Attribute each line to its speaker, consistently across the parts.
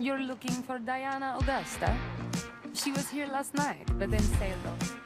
Speaker 1: You're looking for Diana Augusta? She was here last night, but then sailed off.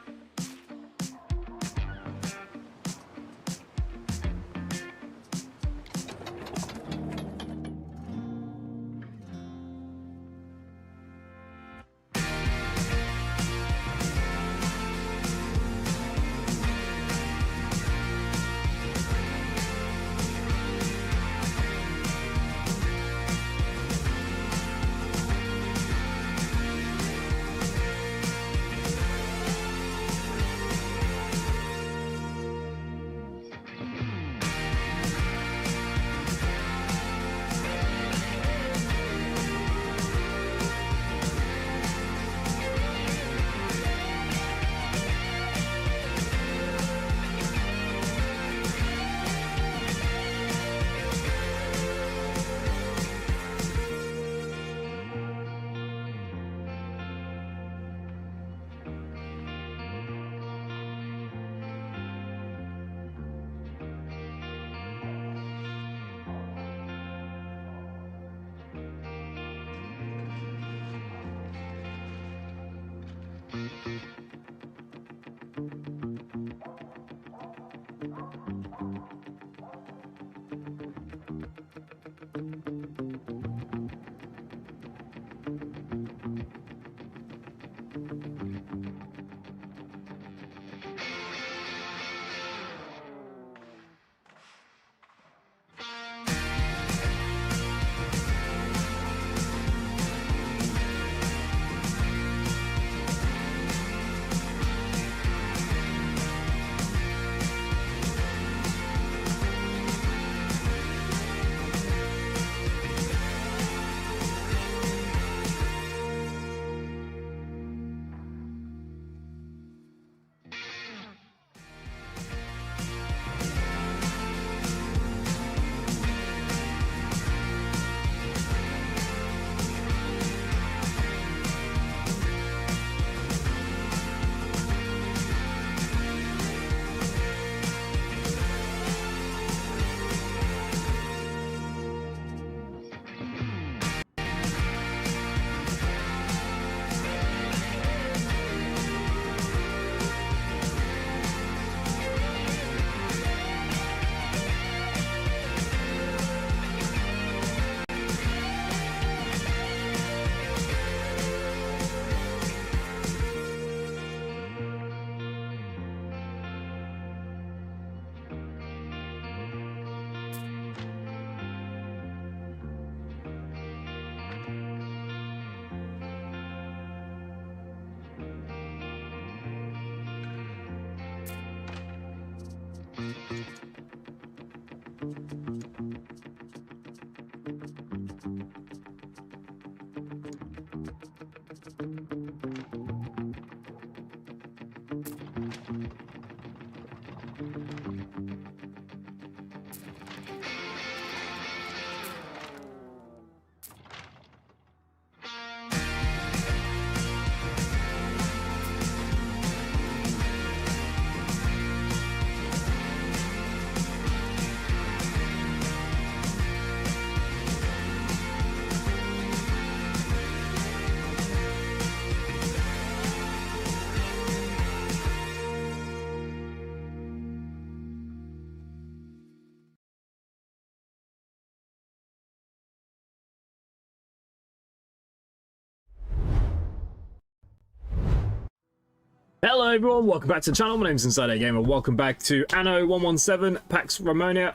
Speaker 2: Hello everyone, welcome back to the channel. My name's InsideAgameR. Welcome back to Anno 117 Pax Romana.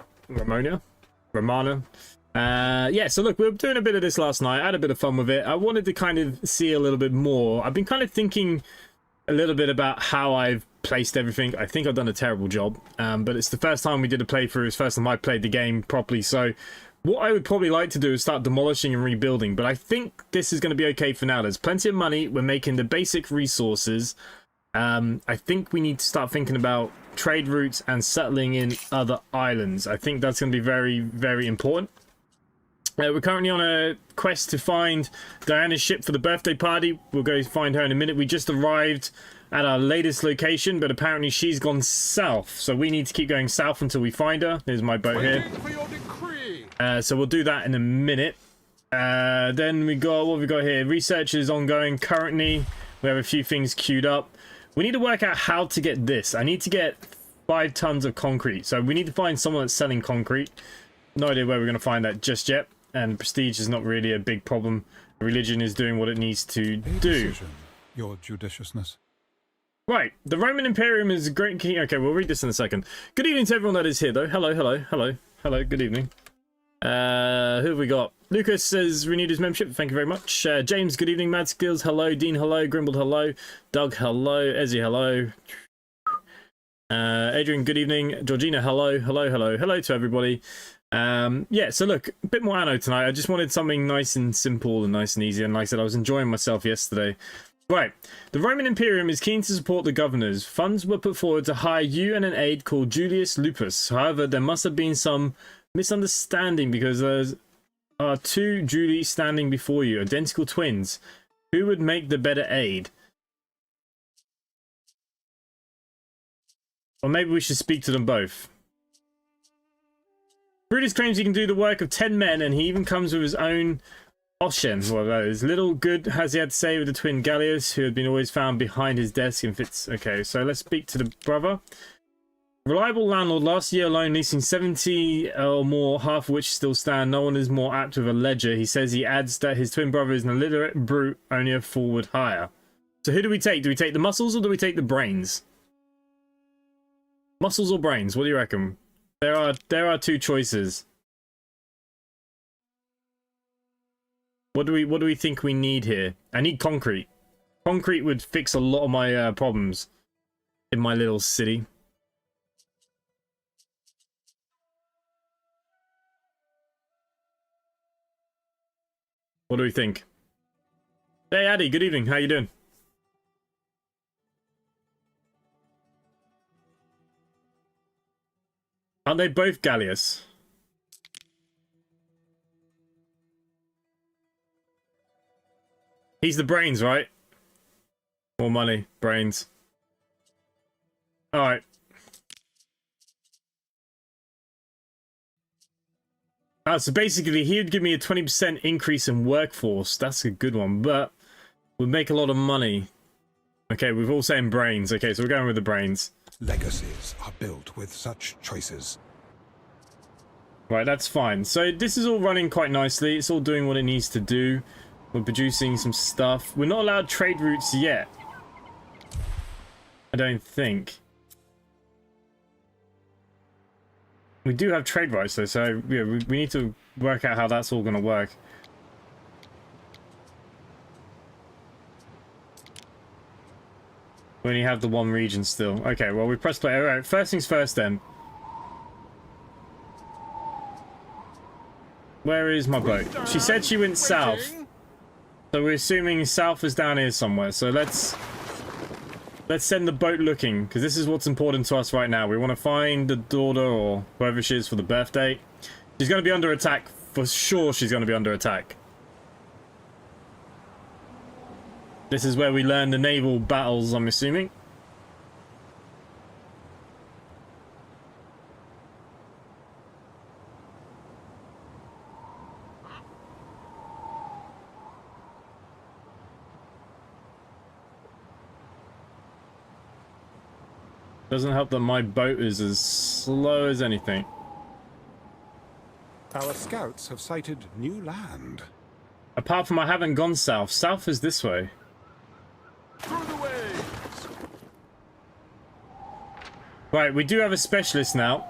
Speaker 2: Yeah, so look, we were doing a bit of this last night. I had a bit of fun with it. I wanted to kind of see a little bit more. I've been kind of thinking a little bit about how I've placed everything. I think I've done a terrible job, but it's the first time we did a playthrough. It's the first time I played the game properly. So what I would probably like to do is start demolishing and rebuilding, but I think this is going to be okay for now. There's plenty of money. We're making the basic resources. I think we need to start thinking about trade routes and settling in other islands. I think that's going to be very, very important. We're currently on a quest to find Diana's ship for the birthday party. We'll go find her in a minute. We just arrived at our latest location, but apparently she's gone south. So we need to keep going south until we find her. There's my boat here. So we'll do that in a minute. Then we got, what we got here? Research is ongoing currently. We have a few things queued up. We need to work out how to get this. I need to get 5 tons of concrete. So we need to find someone that's selling concrete. No idea where we're going to find that just yet. And prestige is not really a big problem. Religion is doing what it needs to do.
Speaker 3: Your judiciousness.
Speaker 2: Right, the Roman Imperium is a great king. Okay, we'll read this in a second. Good evening to everyone that is here, though. Hello, hello, hello, hello. Good evening. Who have we got? Lucas has renewed his membership. Thank you very much. James, good evening. Mad Skills, hello. Dean, hello. Grimbled, hello. Doug, hello. Ezzy, hello. Adrian, good evening. Georgina, hello. Hello, hello. Hello to everybody. Yeah, so look, a bit more Anno tonight. I just wanted something nice and simple and nice and easy. And like I said, I was enjoying myself yesterday. Right, the Roman Imperium is keen to support the governors. Funds were put forward to hire you and an aide called Julius Lupus. However, there must have been some misunderstanding because there's 2 Julie standing before you, identical twins. Who would make the better aide? Or maybe we should speak to them both. Brutus claims he can do the work of 10 men, and he even comes with his own Oshen, well, that is. Little good has he had to say with the twin Gallius, who had been always found behind his desk and fits. Okay, so let's speak to the brother. Reliable landlord, last year alone leasing 70 or more, half of which still stand. No one is more apt with a ledger. He says he adds that his twin brother is an illiterate brute, only a forward hire. So who do we take? Do we take the muscles or do we take the brains? Muscles or brains? What do you reckon? There are 2 choices. What do we think we need here? I need concrete. Concrete would fix a lot of my problems in my little city. What do we think? Hey Addy, good evening. How you doing? Aren't they both Gallius? He's the brains, right? More money, brains. Alright. So basically, he would give me a 20% increase in workforce. That's a good one, but would make a lot of money. Okay, we've all saying brains. Okay, so we're going with the brains.
Speaker 3: Legacies are built with such choices.
Speaker 2: Right, that's fine. So this is all running quite nicely. It's all doing what it needs to do. We're producing some stuff. We're not allowed trade routes yet. I don't think. We do have trade rights though, so yeah, we need to work out how that's all going to work. We only have the 1 region still. Okay, well we press play. Alright, first things first then. Where is my boat? She said she went south. So we're assuming south is down here somewhere. So let's send the boat looking, because this is what's important to us right now. We want to find the daughter or whoever she is for the birthday. She's going to be under attack. For sure she's going to be under attack. This is where we learn the naval battles, I'm assuming. Doesn't help that my boat is as slow as anything.
Speaker 3: Our scouts have sighted new land.
Speaker 2: Apart from I haven't gone south. South is this way.
Speaker 3: Through the waves.
Speaker 2: Right, we do have a specialist now,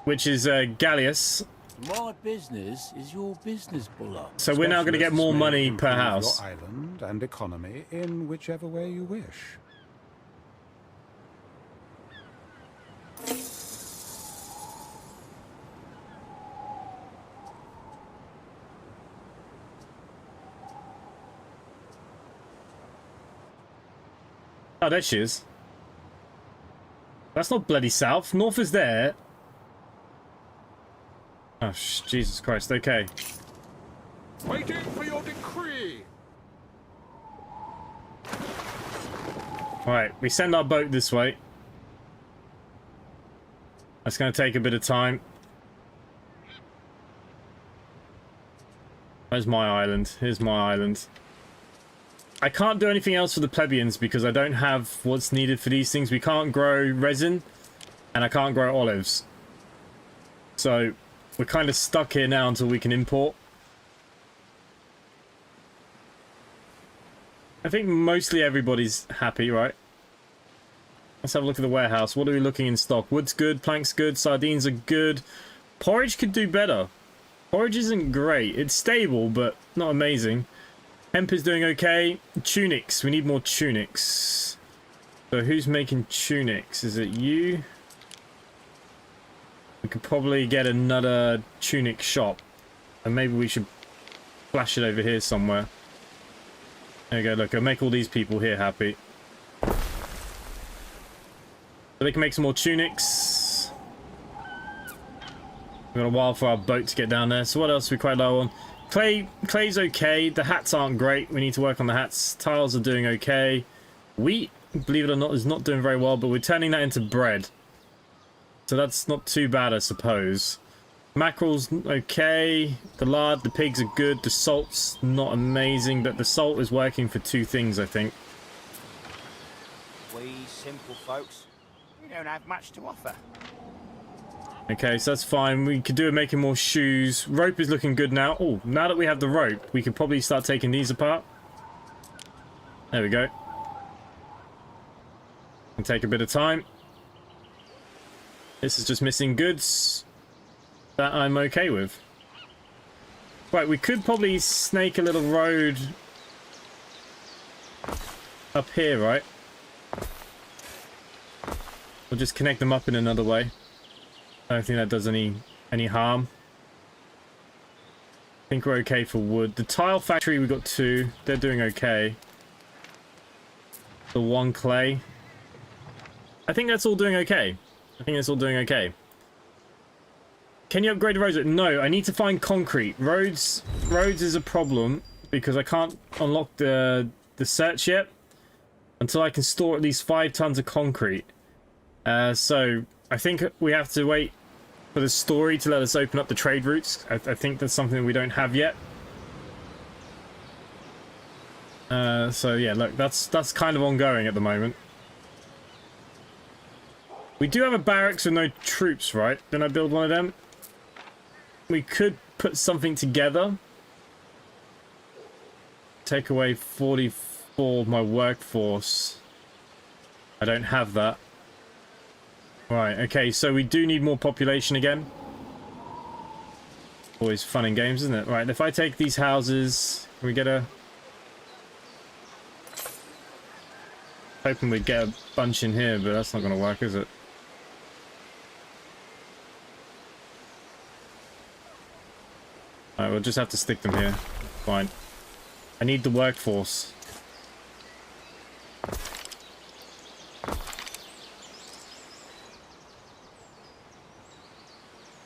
Speaker 2: which is Gallius.
Speaker 4: My business is your business, Buller.
Speaker 2: So we're now going to get more money per house.
Speaker 3: Your island and economy in whichever way you wish.
Speaker 2: Oh, there she is. That's not bloody south. North is there. Oh, Jesus Christ. Okay.
Speaker 3: Waiting for your decree.
Speaker 2: Alright, we send our boat this way. That's going to take a bit of time. Where's my island? Here's my island. I can't do anything else for the plebeians because I don't have what's needed for these things. We can't grow resin, and I can't grow olives. So we're kind of stuck here now until we can import. I think mostly everybody's happy, right? Let's have a look at the warehouse. What are we looking in stock? Wood's good, plank's good, sardines are good. Porridge could do better. Porridge isn't great. It's stable, but not amazing. Hemp is doing okay. Tunics. We need more tunics. So who's making tunics? Is it you? We could probably get another tunic shop. And maybe we should flash it over here somewhere. There you go, look, I'll make all these people here happy. So they can make some more tunics. We've got a while for our boat to get down there. So what else are we quite low on? Clay's okay. The hats aren't great. We need to work on the hats. Tiles are doing okay. Wheat, believe it or not, is not doing very well, but we're turning that into bread. So that's not too bad, I suppose. Mackerel's okay. The lard, the pigs are good. The salt's not amazing, but the salt is working for two things, I think.
Speaker 5: We simple folks, we don't have much to offer.
Speaker 2: Okay, so that's fine. We could do with making more shoes. Rope is looking good now. Oh, now that we have the rope, we could probably start taking these apart. There we go. And take a bit of time. This is just missing goods that I'm okay with. Right, we could probably snake a little road up here, right? We'll just connect them up in another way. I don't think that does any harm. I think we're okay for wood. The tile factory, we got 2. They're doing okay. The 1 clay. I think that's all doing okay. I think that's all doing okay. Can you upgrade the roads? No, I need to find concrete. Roads is a problem because I can't unlock the search yet until I can store at least 5 tons of concrete. So I think we have to wait for the story to let us open up the trade routes. I think that's something we don't have yet. So yeah, look, that's kind of ongoing at the moment. We do have a barracks with no troops, right? Didn't I build one of them? We could put something together. Take away 44 of my workforce. I don't have that. Right, okay, so we do need more population again. Always fun in games, isn't it? Right, if I take these houses, can we get a... Hoping we'd get a bunch in here, but that's not going to work, is it? Alright, we'll just have to stick them here. Fine. I need the workforce.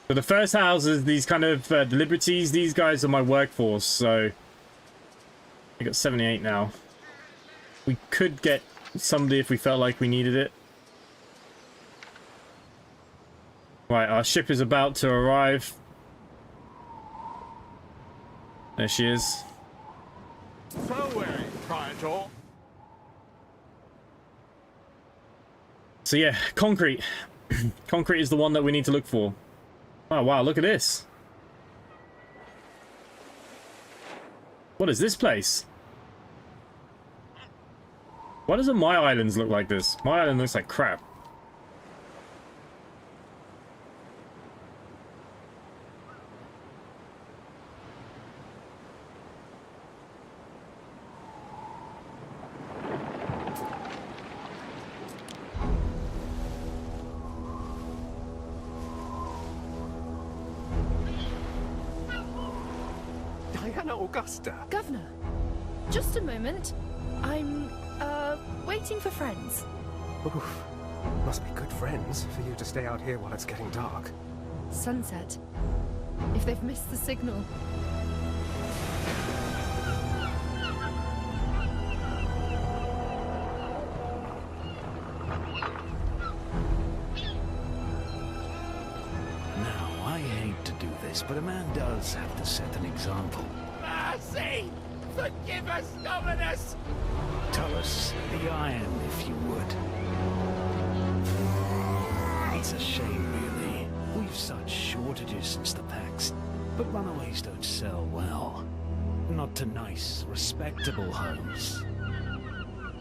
Speaker 2: So the first houses, these kind of liberties, these guys are my workforce, so... We got 78 now. We could get somebody if we felt like we needed it. Right, our ship is about to arrive. There she is. So yeah, concrete. Concrete is the one that we need to look for. Oh wow, look at this. What is this place? Why doesn't my islands look like this? My island looks like crap.
Speaker 6: Augusta.
Speaker 7: Governor, just a moment. I'm, waiting for friends.
Speaker 6: Oof. Must be good friends for you to stay out here while it's getting dark.
Speaker 7: Sunset. If they've missed the signal.
Speaker 4: Now, I hate to do this, but a man does have to set an example.
Speaker 5: Mercy! Forgive us, Dominus!
Speaker 4: Tell us the iron, if you would. It's a shame, really. We've such shortages since the Pax, but runaways don't sell well. Not to nice, respectable homes.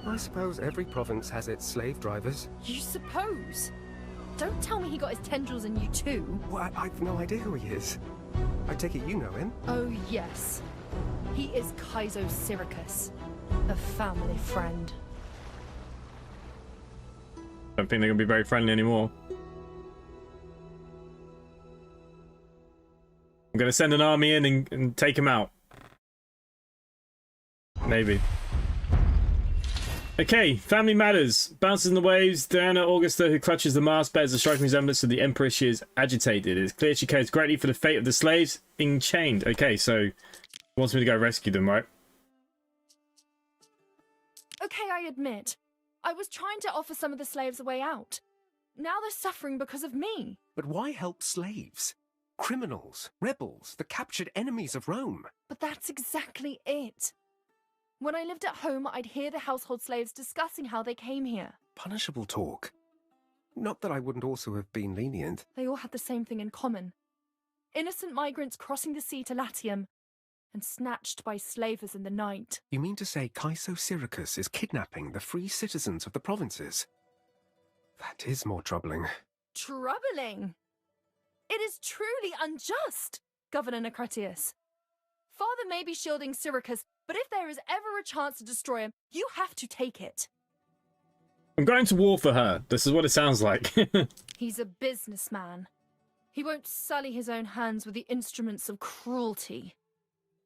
Speaker 6: I suppose every province has its slave drivers.
Speaker 7: You suppose? Don't tell me he got his tendrils in you too.
Speaker 6: Well, I've no idea who he is. I take it you know him.
Speaker 7: Oh yes. He is Kaizo Syracuse, a family friend.
Speaker 2: Don't think they're gonna be very friendly anymore. I'm gonna send an army in and take him out. Maybe. Okay, family matters. Bounces in the waves. Diana Augusta, who clutches the mast, bears a striking resemblance to the Empress. She is agitated. It is clear she cares greatly for the fate of the slaves enchained. Okay, so he wants me to go rescue them, right?
Speaker 7: Okay, I admit. I was trying to offer some of the slaves a way out. Now they're suffering because of me.
Speaker 6: But why help slaves? Criminals, rebels, the captured enemies of Rome.
Speaker 7: But that's exactly it. When I lived at home, I'd hear the household slaves discussing how they came here.
Speaker 6: Punishable talk. Not that I wouldn't also have been lenient.
Speaker 7: They all had the same thing in common. Innocent migrants crossing the sea to Latium and snatched by slavers in the night.
Speaker 6: You mean to say Kaiso Syracuse is kidnapping the free citizens of the provinces? That is more troubling.
Speaker 7: Troubling! It is truly unjust, Governor Necretius. Father may be shielding Syracuse, but if there is ever a chance to destroy him, you have to take it.
Speaker 2: I'm going to war for her. This is what it sounds like.
Speaker 7: He's a businessman. He won't sully his own hands with the instruments of cruelty.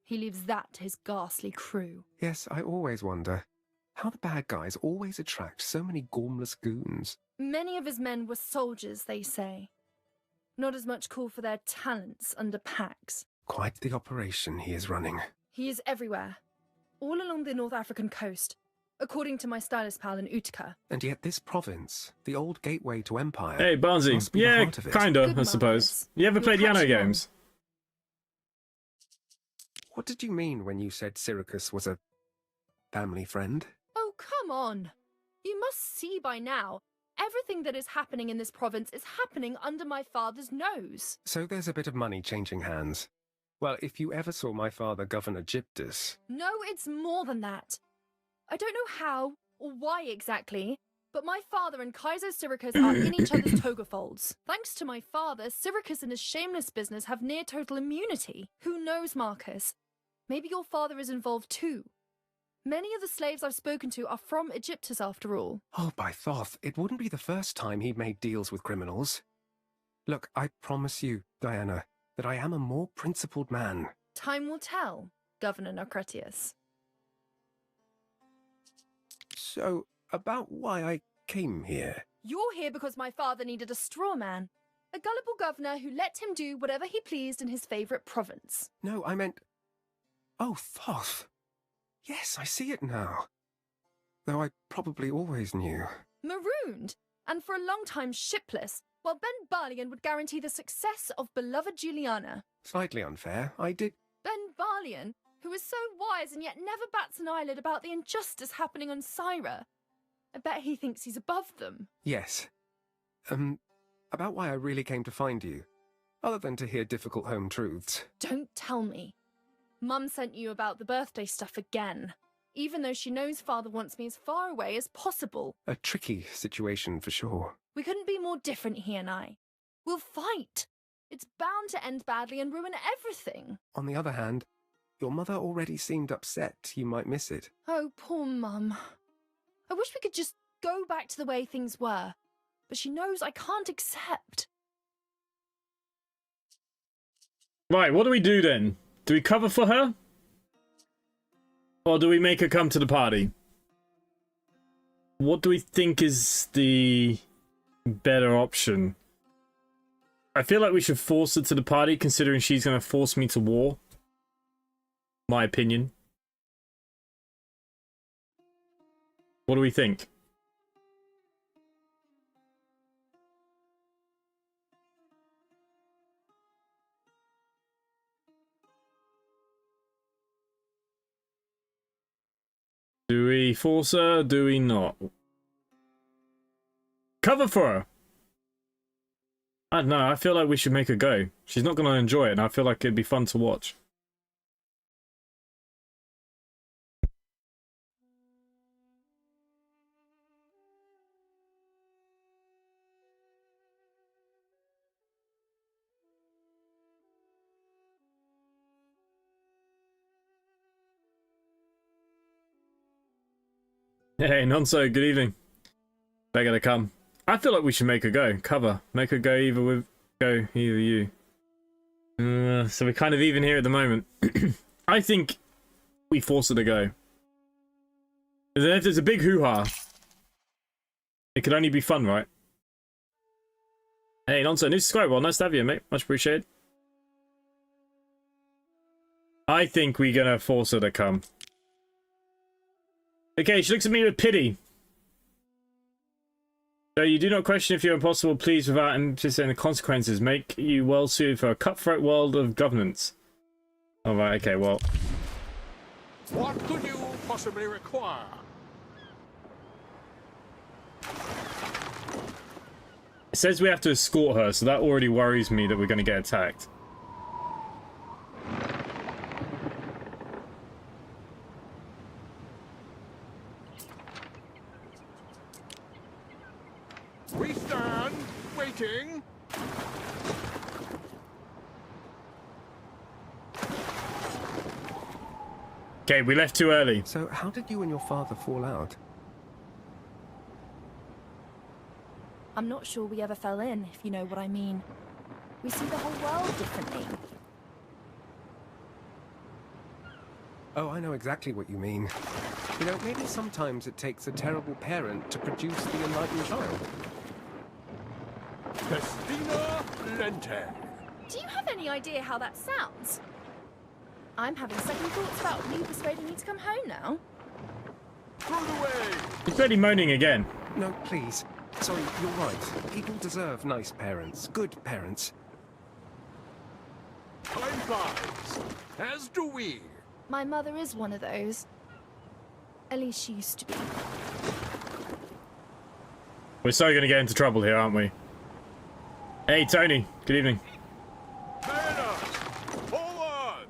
Speaker 7: He leaves that to his ghastly crew.
Speaker 6: Yes, I always wonder how the bad guys always attract so many gormless goons.
Speaker 7: Many of his men were soldiers, they say. Not as much call for their talents under Pax.
Speaker 6: Quite the operation he is running.
Speaker 7: He is everywhere, all along the North African coast, according to my stylist pal in Utica.
Speaker 6: And yet this province, the old gateway to empire...
Speaker 2: Hey, Barnsey.
Speaker 6: must be the
Speaker 2: Yeah,
Speaker 6: heart of it.
Speaker 2: kinda,
Speaker 7: Good
Speaker 2: I suppose.
Speaker 7: Marcus.
Speaker 2: You ever
Speaker 7: We'll
Speaker 2: played
Speaker 7: catch
Speaker 2: Anno
Speaker 7: you on.
Speaker 2: games?
Speaker 6: What did you mean when you said Syracuse was a family friend?
Speaker 7: Oh, come on. You must see by now. Everything that is happening in this province is happening under my father's nose.
Speaker 6: So there's a bit of money changing hands. Well, if you ever saw my father, Governor Gyptus...
Speaker 7: No, it's more than that. I don't know how or why exactly, but my father and Kaiser Syracuse are in each other's toga folds. Thanks to my father, Syracuse and his shameless business have near total immunity. Who knows, Marcus? Maybe your father is involved too. Many of the slaves I've spoken to are from Egyptus, after all.
Speaker 6: Oh, by Thoth, it wouldn't be the first time he made deals with criminals. Look, I promise you, Diana, that I am a more principled man.
Speaker 7: Time will tell, Governor Necretius.
Speaker 6: So, about why I came here.
Speaker 7: You're here because my father needed a straw man. A gullible governor who let him do whatever he pleased in his favourite province.
Speaker 6: No, I meant... Oh, Thoth. Yes, I see it now. Though I probably always knew.
Speaker 7: Marooned, and for a long time shipless, while Ben Barlian would guarantee the success of beloved Juliana.
Speaker 6: Slightly unfair. I did...
Speaker 7: Ben Barlian, who is so wise and yet never bats an eyelid about the injustice happening on Syra. I bet he thinks he's above them.
Speaker 6: Yes. About why I really came to find you. Other than to hear difficult home truths.
Speaker 7: Don't tell me. Mum sent you about the birthday stuff again, even though she knows Father wants me as far away as possible.
Speaker 6: A tricky situation for sure.
Speaker 7: We couldn't be more different, he and I. We'll fight. It's bound to end badly and ruin everything.
Speaker 6: On the other hand, your mother already seemed upset you might miss it.
Speaker 7: Oh, poor Mum. I wish we could just go back to the way things were, but she knows I can't accept.
Speaker 2: Right, what do we do then? Do we cover for her? Or do we make her come to the party? What do we think is the better option? I feel like we should force her to the party, considering she's going to force me to war. My opinion. What do we think? Do we force her? Do we not? Cover for her! I don't know, I feel like we should make her go. She's not going to enjoy it, and I feel like it'd be fun to watch. Hey, Nonso, good evening. They're gonna come. I feel like we should make her go. Cover. Make her go either you. So we're kind of even here at the moment. I think we force her to go. And then if there's a big hoo-ha, it could only be fun, right? Hey, Nonso, new subscriber. Well, nice to have you, mate. Much appreciated. I think we're gonna force her to come. Okay, she looks at me with pity. So you do not question if you're impossible, please, without anticipating the consequences. Make you well suited for a cutthroat world of governance. Alright, okay, well.
Speaker 3: What could you possibly require?
Speaker 2: It says we have to escort her, so that already worries me that we're going to get attacked.
Speaker 3: We stand, waiting.
Speaker 2: Okay, we left too early.
Speaker 6: So how did you and your father fall out?
Speaker 7: I'm not sure we ever fell in, if you know what I mean. We see the whole world differently.
Speaker 6: Oh, I know exactly what you mean. You know, maybe sometimes it takes a terrible parent to produce the enlightened child.
Speaker 3: Festina Lente.
Speaker 7: Do you have any idea how that sounds? I'm having second thoughts about you persuading me to come home now.
Speaker 3: Through the way.
Speaker 2: He's already moaning again.
Speaker 6: No, please. Sorry, you're right. People deserve nice parents, good parents.
Speaker 3: Time flies, as do we.
Speaker 7: My mother is one of those. At least she used to be.
Speaker 2: We're so going to get into trouble here, aren't we? Hey, Tony. Good evening.
Speaker 3: Mariners, forward!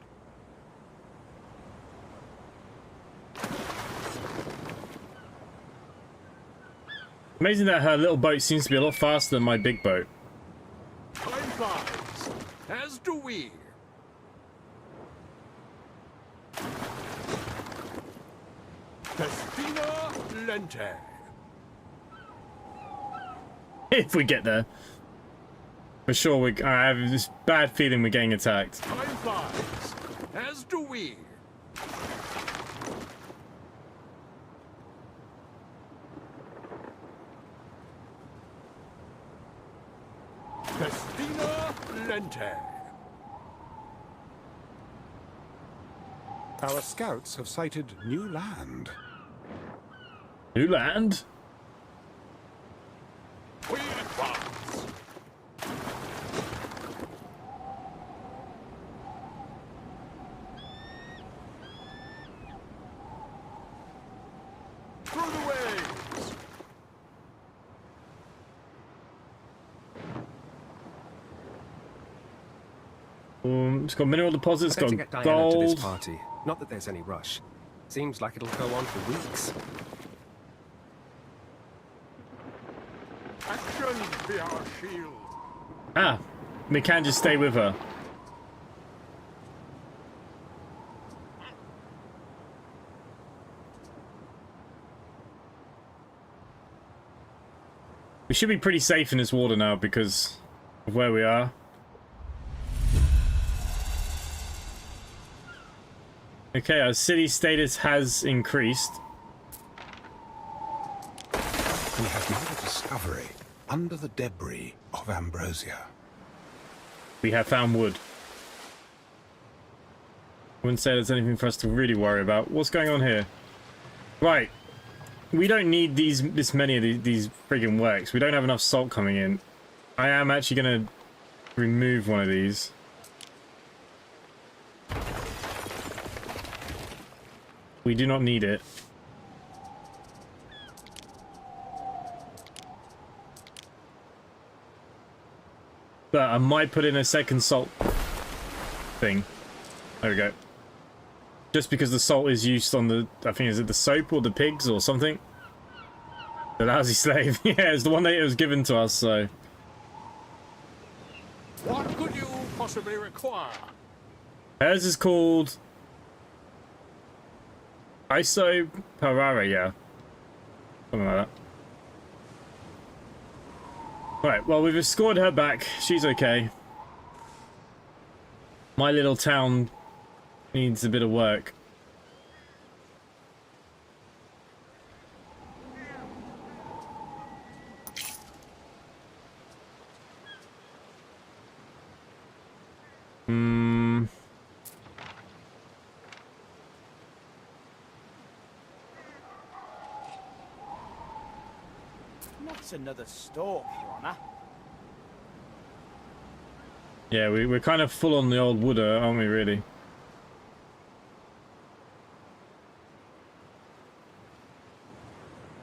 Speaker 2: Amazing that her little boat seems to be a lot faster than my big boat.
Speaker 3: Time flies, as do we. Festina Lente.
Speaker 2: If we get there. For sure, I have this bad feeling we're getting attacked.
Speaker 3: Time flies, as do we. Festina Lente. Our scouts have sighted new land.
Speaker 2: New land?
Speaker 3: We advance. Through the waves.
Speaker 2: It's got mineral deposits,
Speaker 6: I better
Speaker 2: got
Speaker 6: get Diana to this
Speaker 2: gold.
Speaker 6: party. Not that there's any rush. Seems like it'll go on for weeks.
Speaker 3: Action be our shield.
Speaker 2: Ah, we can just stay with her. We should be pretty safe in this water now because of where we are. Okay, our city status has increased.
Speaker 3: We have made a discovery under the debris of Ambrosia.
Speaker 2: We have found wood. Wouldn't say there's anything for us to really worry about. What's going on here? Right. We don't need this many of these friggin' works. We don't have enough salt coming in. I am actually going to remove one of these. We do not need it. but I might put in a second salt thing. There we go. Just because the salt is used on the, I think, is it the soap or the pigs or something? The lousy slave. Yeah, it's the one that it was given to us, so.
Speaker 3: What could you possibly require?
Speaker 2: Hers is called InsideAgameR, yeah. Something like that. Right, well, we've escorted her back. She's okay. My little town needs a bit of work.
Speaker 5: What's another stalk, Your Honor?
Speaker 2: Yeah, we're kind of full on the old wooder, aren't we, really?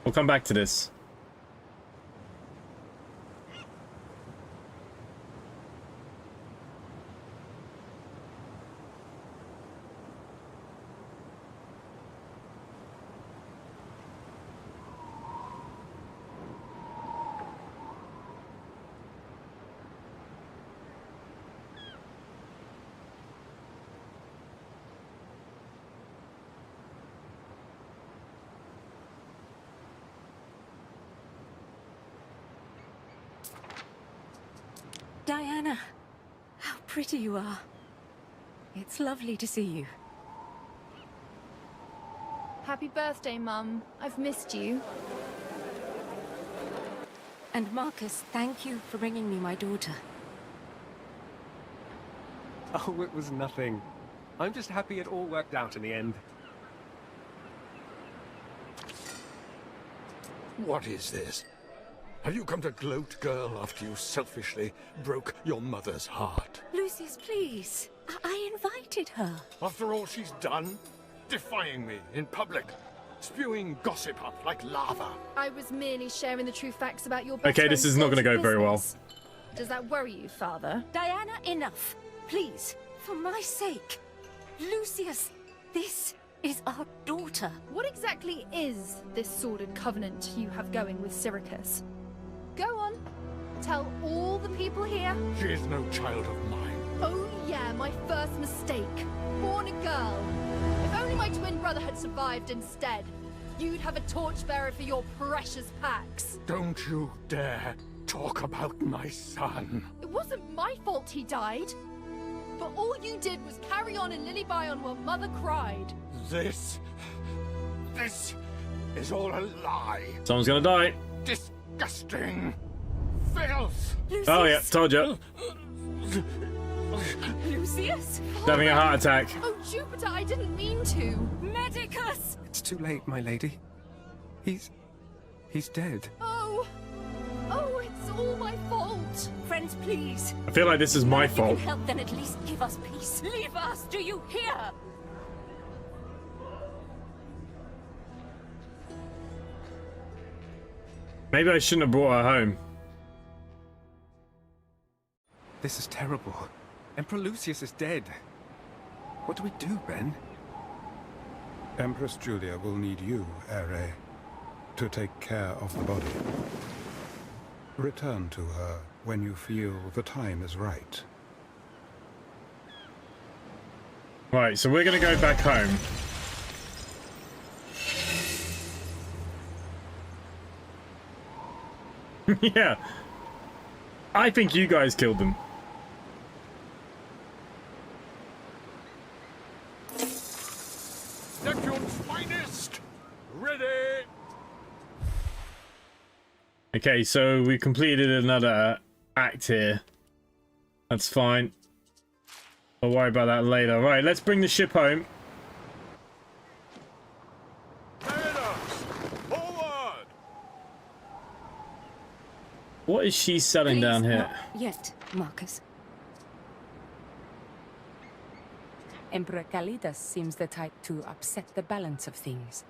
Speaker 2: We'll come back to this.
Speaker 1: Diana, how pretty you are. It's lovely to see you.
Speaker 7: Happy birthday, Mum. I've missed you.
Speaker 1: And Marcus, thank you for bringing me my daughter.
Speaker 6: Oh, it was nothing. I'm just happy it all worked out in the end.
Speaker 3: What is this? Have you come to gloat, girl, after you selfishly broke your mother's heart?
Speaker 1: Lucius, please. I invited her.
Speaker 3: After all she's done? Defying me in public, spewing gossip up like lava.
Speaker 7: I was merely sharing the true facts about your
Speaker 2: Okay, this is not going to go very well.
Speaker 7: Does that worry you, Father?
Speaker 1: Diana, enough. Please, for my sake. Lucius, this is our daughter.
Speaker 7: What exactly is this sordid covenant you have going with Syracuse? Go on. Tell all the people here.
Speaker 3: She is no child of mine.
Speaker 7: Oh yeah, my first mistake. Born a girl. If only my twin brother had survived instead. You'd have a torchbearer for your precious Pax.
Speaker 3: Don't you dare talk about my son.
Speaker 7: It wasn't my fault he died. But all you did was carry on and lily-by-on while Mother cried.
Speaker 3: This is all a lie.
Speaker 2: Someone's gonna die.
Speaker 3: Disgusting filth.
Speaker 1: Lucius.
Speaker 2: Oh yeah, told you.
Speaker 1: Lucius.
Speaker 2: Having a heart attack.
Speaker 7: Oh, Jupiter, I didn't mean to.
Speaker 1: Medicus.
Speaker 6: It's too late, my lady. He's dead.
Speaker 7: Oh, it's all my fault.
Speaker 1: Friends, please.
Speaker 2: I feel like this is my
Speaker 1: If you
Speaker 2: fault.
Speaker 1: can help, then at least give us peace. Leave us, do you hear?
Speaker 2: Maybe I shouldn't have brought her home.
Speaker 6: This is terrible. Emperor Lucius is dead. What do we do, Ben?
Speaker 3: Empress Julia will need you, Ere, to take care of the body. Return to her when you feel the time is right.
Speaker 2: Right, so we're gonna go back home. Yeah. I think you guys killed them.
Speaker 3: Neptune's finest! Ready!
Speaker 2: Okay, so we completed another act here. That's fine. I'll worry about that later. Right, let's bring the ship home.
Speaker 3: Forward!
Speaker 2: What is she selling
Speaker 1: Please,
Speaker 2: down here?
Speaker 1: not yet, Marcus. Emperor Kalidas seems the type to upset the balance of things.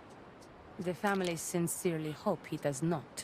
Speaker 1: The family sincerely hope he does not.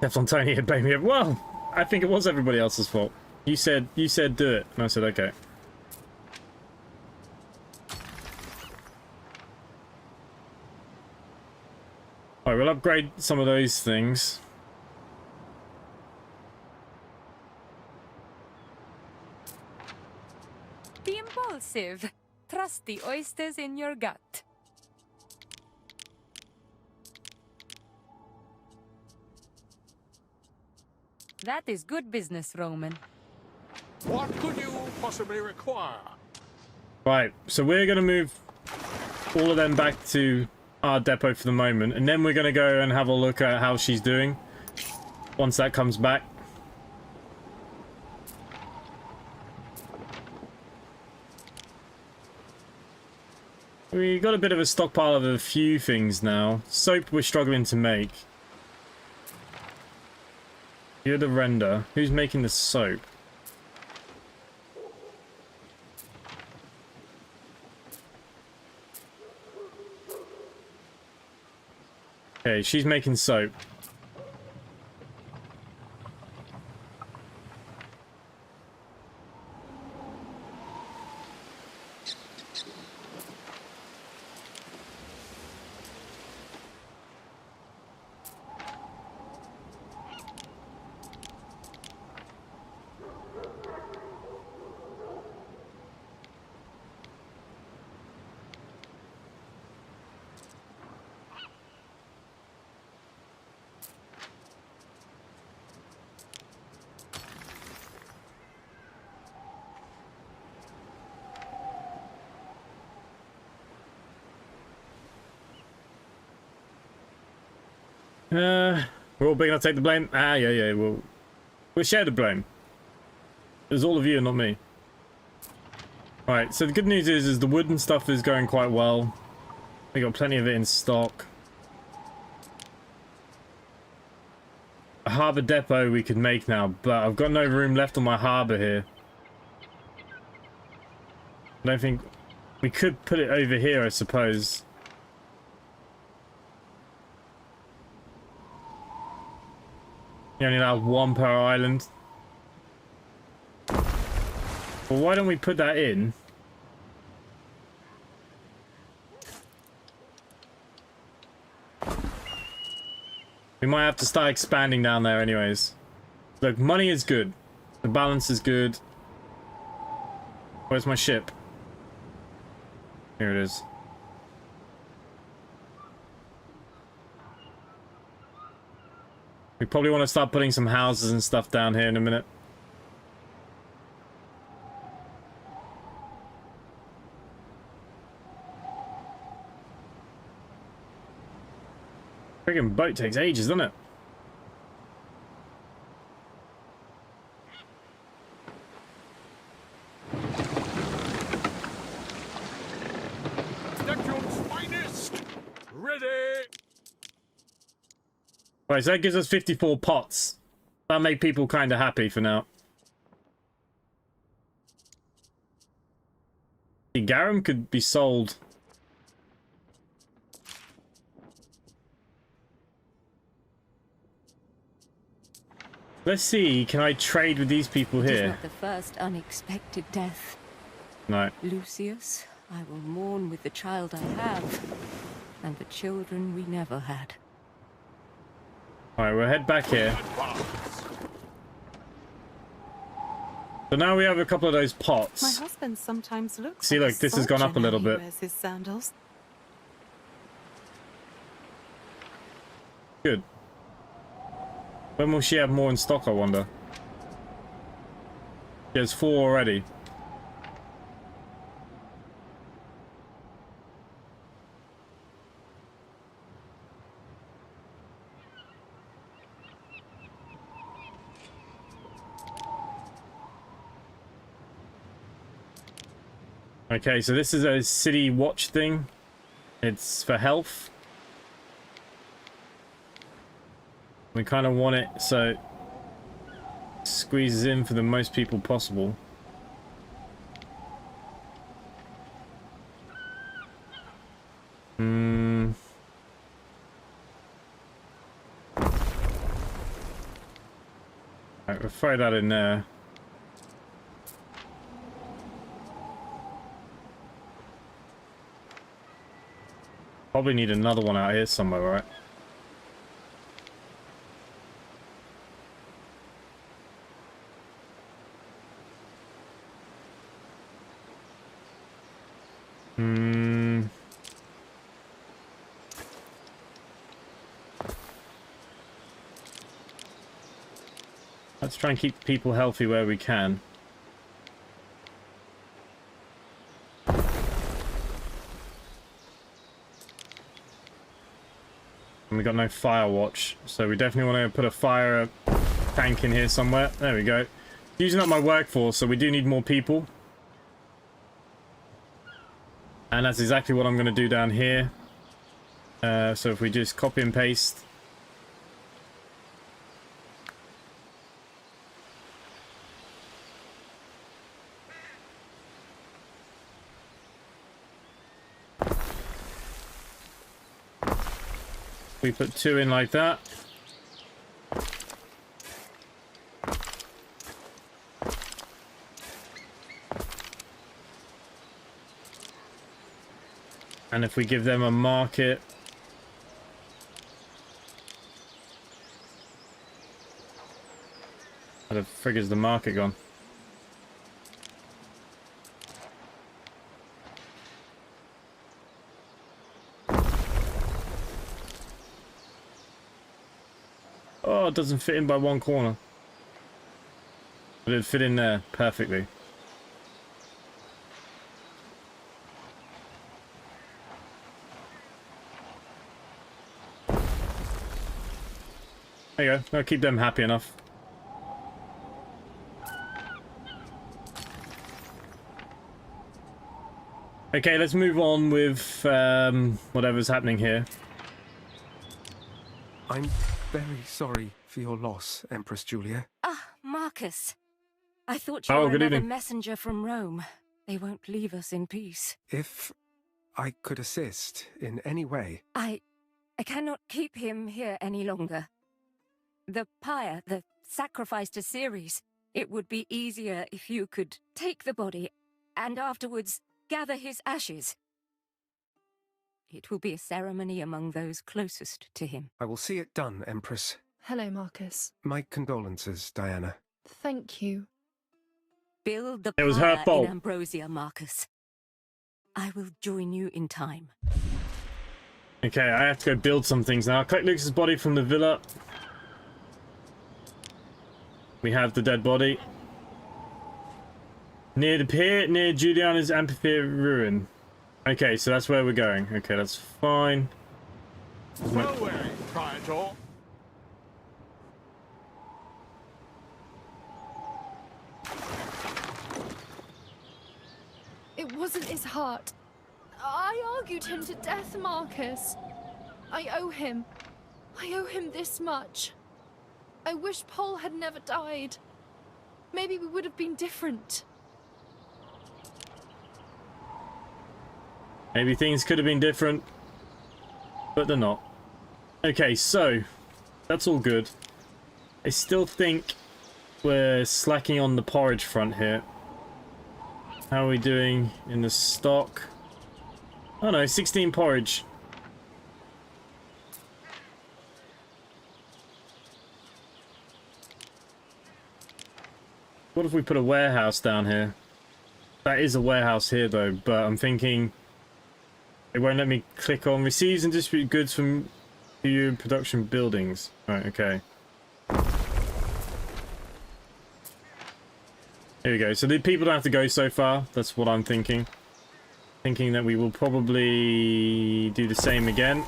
Speaker 2: Teflon Tony had blamed me. Well, I think it was everybody else's fault. You said do it, and I said okay. Alright, we'll upgrade some of those things.
Speaker 1: Be impulsive. Trust the oysters in your gut. That is good business, Roman.
Speaker 3: What could you possibly require?
Speaker 2: Right, so we're going to move all of them back to our depot for the moment, and then we're going to go and have a look at how she's doing once that comes back. We got a bit of a stockpile of a few things now. Soap we're struggling to make. You're the render. Who's making the soap? Okay, she's making soap. We're all big enough to take the blame. Ah, yeah, we'll share the blame. It was all of you and not me. Alright, so the good news is the wooden stuff is going quite well. We got plenty of it in stock. A harbour depot we could make now, but I've got no room left on my harbour here. I don't think... We could put it over here, I suppose. You only allow one per island. Well, why don't we put that in? We might have to start expanding down there anyways. Look, money is good. The balance is good. Where's my ship? Here it is. We probably want to start putting some houses and stuff down here in a minute. Friggin' boat takes ages, doesn't it?
Speaker 3: Neptune's finest! Ready!
Speaker 2: Right, so that gives us 54 pots. That'll make people kind of happy for now. The garum could be sold. Let's see, can I trade with these people
Speaker 1: It is
Speaker 2: here?
Speaker 1: not the first unexpected death.
Speaker 2: No.
Speaker 1: Lucius, I will mourn with the child I have, and the children we never had.
Speaker 2: Alright, we'll head back here. So now we have a couple of those pots.
Speaker 8: My husband sometimes looks.
Speaker 2: See,
Speaker 8: like
Speaker 2: look, this has gone up a little bit.
Speaker 8: Wears his sandals.
Speaker 2: Good. When will she have more in stock, I wonder? She has 4 already. Okay, so this is a city watch thing. It's for health. We kind of want it so it squeezes in for the most people possible. Alright, we'll throw that in there. Probably need another one out here somewhere, right? Let's try and keep people healthy where we can. And we got no fire watch, so we definitely want to put a fire tank in here somewhere. There we go. Using up my workforce, so we do need more people. And that's exactly what I'm going to do down here. So if we just copy and paste. We put 2 in like that. And if we give them a market, how the frig is the market gone? Oh, it doesn't fit in by one corner. But it'd fit in there perfectly. There you go. I'll keep them happy enough. Okay, let's move on with whatever's happening here.
Speaker 6: I'm very sorry for your loss, Empress Julia.
Speaker 1: Ah, Marcus. I thought you
Speaker 2: Oh,
Speaker 1: were
Speaker 2: good
Speaker 1: another
Speaker 2: evening.
Speaker 1: messenger from Rome. They won't leave us in peace.
Speaker 6: If I could assist in any way.
Speaker 1: I cannot keep him here any longer. The pyre, the sacrifice to Ceres, it would be easier if you could take the body and afterwards gather his ashes. It will be a ceremony among those closest to him.
Speaker 6: I will see it done, Empress.
Speaker 7: Hello, Marcus.
Speaker 6: My condolences, Diana.
Speaker 7: Thank you.
Speaker 1: Build the
Speaker 2: It was her
Speaker 1: pyre
Speaker 2: fault.
Speaker 1: in Ambrosia, Marcus. I will join you in time.
Speaker 2: Okay, I have to go build some things now. Collect Lucas's body from the villa. We have the dead body. Near the pier, near Juliana's amphitheater ruin. Okay, so that's where we're going. Okay, that's fine.
Speaker 3: Well wearing, Praetor.
Speaker 7: It wasn't his heart. I argued him to death, Marcus. I owe him this much. I wish Paul had never died. Maybe we would have been different.
Speaker 2: Maybe things could have been different, but they're not. Okay, so that's all good. I still think we're slacking on the porridge front here. How are we doing in the stock? Oh no, 16 porridge. What if we put a warehouse down here? That is a warehouse here though, but I'm thinking it won't let me click on receives and distribute goods from EU production buildings. Right, okay. Here we go. So the people don't have to go so far. That's what I'm thinking. Thinking that we will probably do the same again.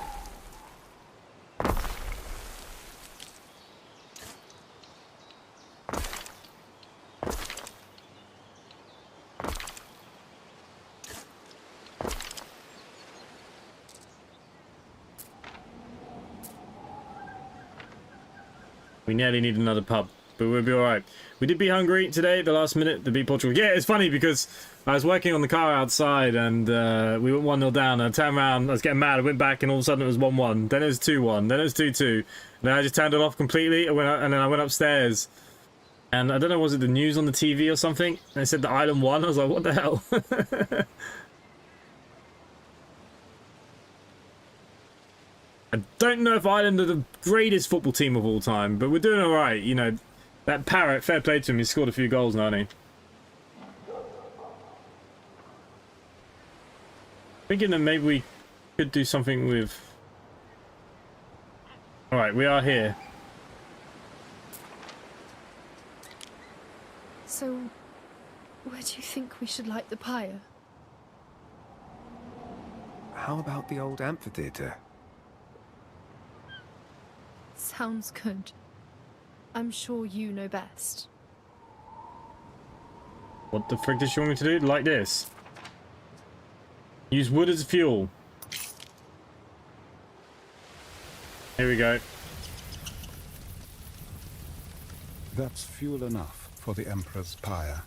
Speaker 2: We nearly need another pub, but we'll be alright. We did be hungry today at the last minute to beat Portugal. Yeah, it's funny because I was working on the car outside and we went 1-0 down and I turned around, I was getting mad, I went back and all of a sudden it was 1-1, then it was 2-1, then it was 2-2. And then I just turned it off completely and then I went upstairs And I don't know, was it the news on the TV or something? And they said the island won. I was like, what the hell? I don't know if Ireland are the greatest football team of all time, but we're doing all right. You know, that Parrot, fair play to him. He's scored a few goals now, hasn't he? Thinking that maybe we could do something with... All right, we are here.
Speaker 7: So, where do you think we should light the pyre?
Speaker 6: How about the old amphitheater?
Speaker 7: Sounds good. I'm sure you know best.
Speaker 2: What the frick does she want me to do? Like this. Use wood as fuel. Here we go.
Speaker 9: That's fuel enough for the Emperor's pyre.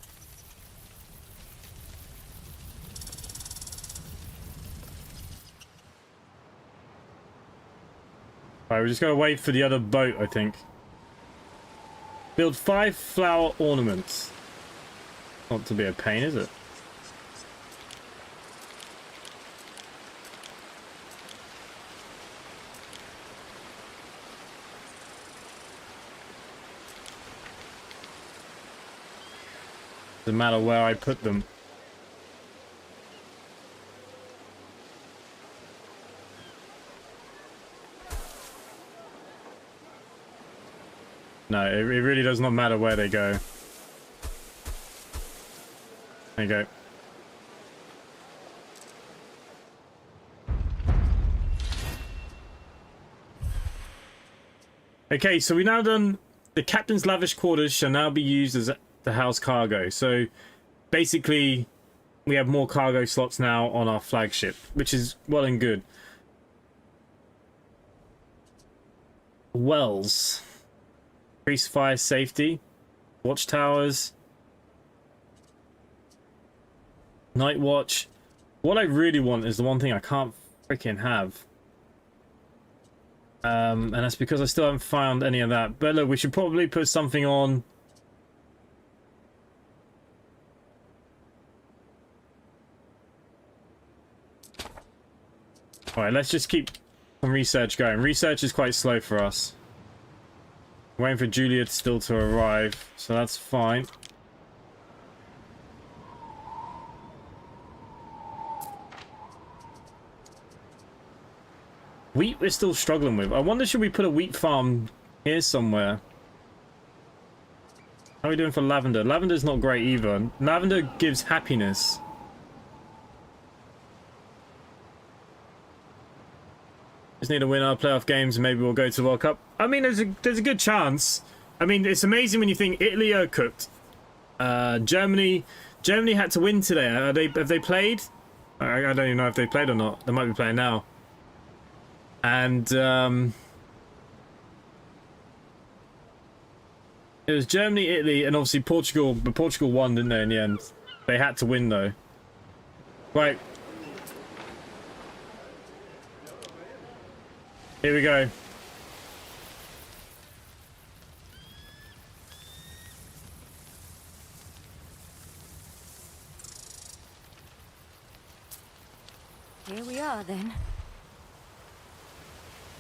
Speaker 2: Alright, we're just gonna wait for the other boat, I think. Build 5 flower ornaments. Not to be a pain, is it? Doesn't matter where I put them. No, it really does not matter where they go. There you go. Okay, so we've now done... The captain's lavish quarters shall now be used as the house cargo. So basically we have more cargo slots now on our flagship, which is well and good. Wells. Increase fire safety. Watchtowers. Night watch. What I really want is the one thing I can't freaking have. And that's because I still haven't found any of that. But look, we should probably put something on. Alright, let's just keep some research going. Research is quite slow for us. Waiting for Julia still to arrive, so that's fine. Wheat we're still struggling with. I wonder, should we put a wheat farm here somewhere? How are we doing for lavender? Lavender's not great either. Lavender gives happiness. Just need to win our playoff games and maybe we'll go to the World Cup. I mean, there's a good chance. I mean, it's amazing when you think Italy are cooked. Germany had to win today. Have they played? I don't even know if they played or not. They might be playing now. And it was Germany, Italy, and obviously Portugal. But Portugal won, didn't they, in the end? They had to win, though. Right. Here we go.
Speaker 1: Here we are, then.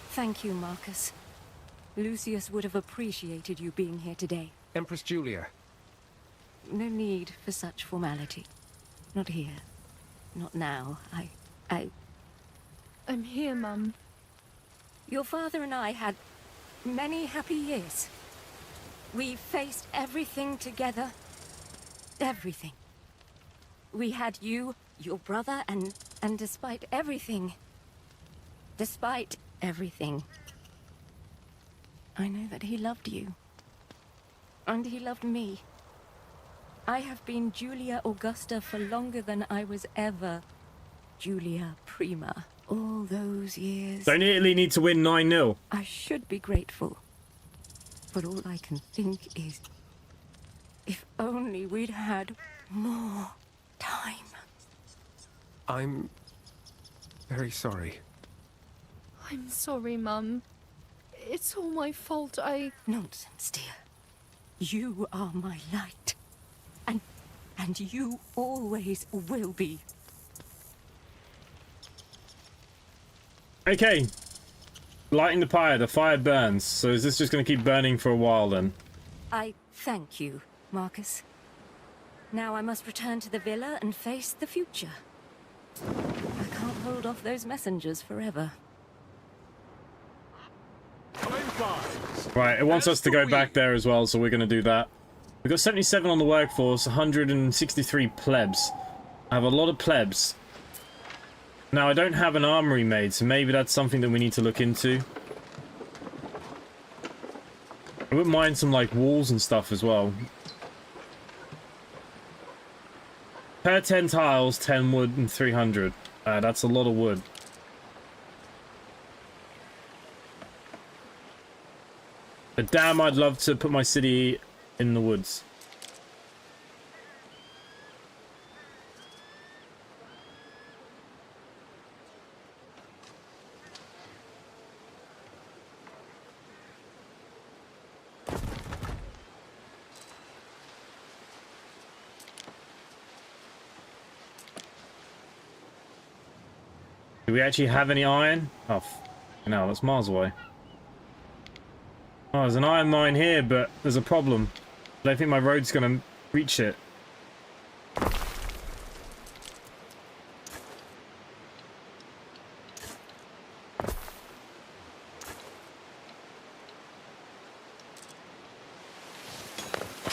Speaker 1: Thank you, Marcus. Lucius would have appreciated you being here today.
Speaker 6: Empress Julia.
Speaker 1: No need for such formality. Not here. Not now.
Speaker 7: I'm here, Mum.
Speaker 1: Your father and I had many happy years. We faced everything together. Everything. We had you, your brother, and despite everything... Despite everything... I know that he loved you. And he loved me. I have been Julia Augusta for longer than I was ever Julia Prima. All those years...
Speaker 2: Don't Italy need to win 9-0?
Speaker 1: I should be grateful. But all I can think is... if only we'd had more time.
Speaker 6: I'm very sorry.
Speaker 7: I'm sorry, Mum. It's all my fault.
Speaker 1: Nonsense, dear. You are my light. And you always will be.
Speaker 2: Okay. Lighting the pyre. The fire burns. So is this just going to keep burning for a while then?
Speaker 1: I thank you, Marcus. Now I must return to the villa and face the future. I can't hold off those messengers forever.
Speaker 2: Right, it wants us to go back there as well, so we're going to do that. We've got 77 on the workforce, 163 plebs. I have a lot of plebs. Now, I don't have an armory made, so maybe that's something that we need to look into. I wouldn't mind some, like, walls and stuff as well. Per 10 tiles, 10 wood, and 300. That's a lot of wood. But damn, I'd love to put my city in the woods. Do we actually have any iron? Oh, no, that's miles away. Oh, there's an iron mine here, but there's a problem. I don't think my road's gonna reach it.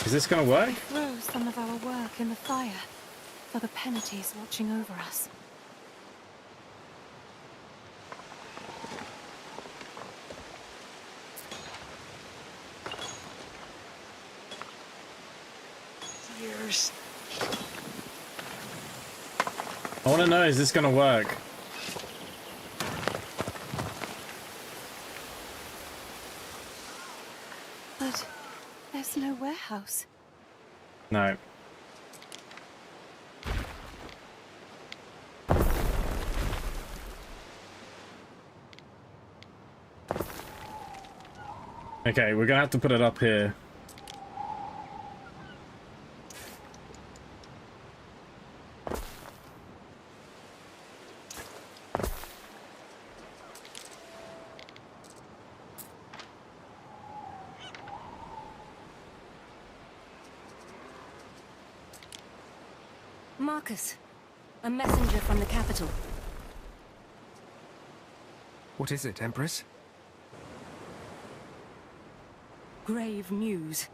Speaker 2: Is this gonna work?
Speaker 8: We throw some of our work in the fire for the penalties watching over us.
Speaker 2: I want to know, is this going to work?
Speaker 8: But there's no warehouse.
Speaker 2: No. Okay, we're going to have to put it up here.
Speaker 1: Marcus, a messenger from the capital.
Speaker 6: What is it, Empress?
Speaker 1: Grave news.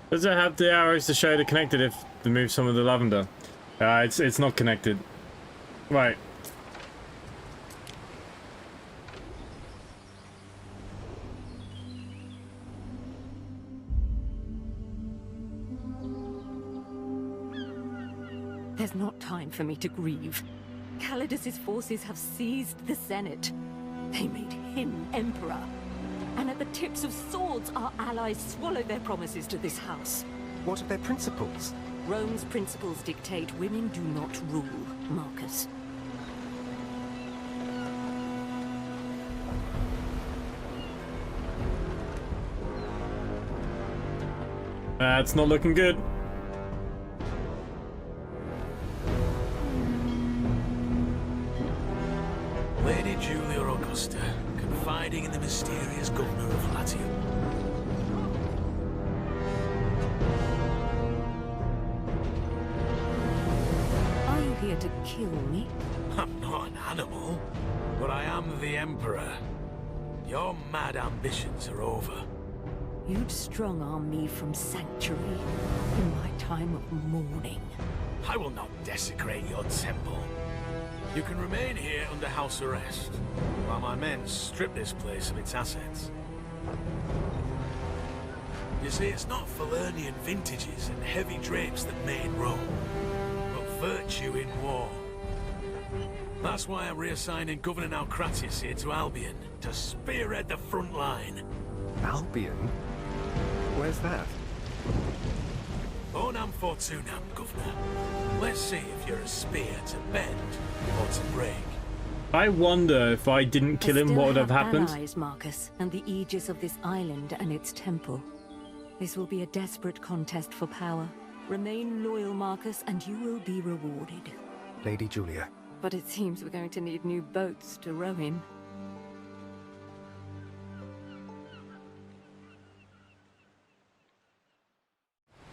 Speaker 2: Does it have the arrows to show the connected if to move some of the lavender? It's not connected. Right.
Speaker 1: There's not time for me to grieve. Calidus's forces have seized the Senate. They made him emperor. And at the tips of swords, our allies swallow their promises to this house.
Speaker 6: What are their principles?
Speaker 1: Rome's principles dictate women do not rule, Marcus.
Speaker 2: That's not looking good.
Speaker 4: Lady Julia Augusta, confiding in the mysterious governor of Latium.
Speaker 1: Are you here to kill me?
Speaker 4: I'm not an animal, but I am the Emperor. Your mad ambitions are over.
Speaker 1: You'd strong-arm me from sanctuary in my time of mourning.
Speaker 4: I will not desecrate your temple. You can remain here under house arrest, while my men strip this place of its assets. You see, it's not Falernian vintages and heavy drapes that made Rome, but virtue in war. That's why I'm reassigning Governor Naucratius here to Albion, to spearhead the front line.
Speaker 6: Albion? Where's that?
Speaker 4: Bonam Fortunam, Governor. Let's see if you're a spear to bend or to break.
Speaker 2: I wonder if I didn't kill him, what would have happened?
Speaker 1: Allies, Marcus, and the aegis of this island and its temple. This will be a desperate contest for power. Remain loyal, Marcus, and you will be rewarded.
Speaker 6: Lady Julia.
Speaker 1: But it seems we're going to need new boats to row in.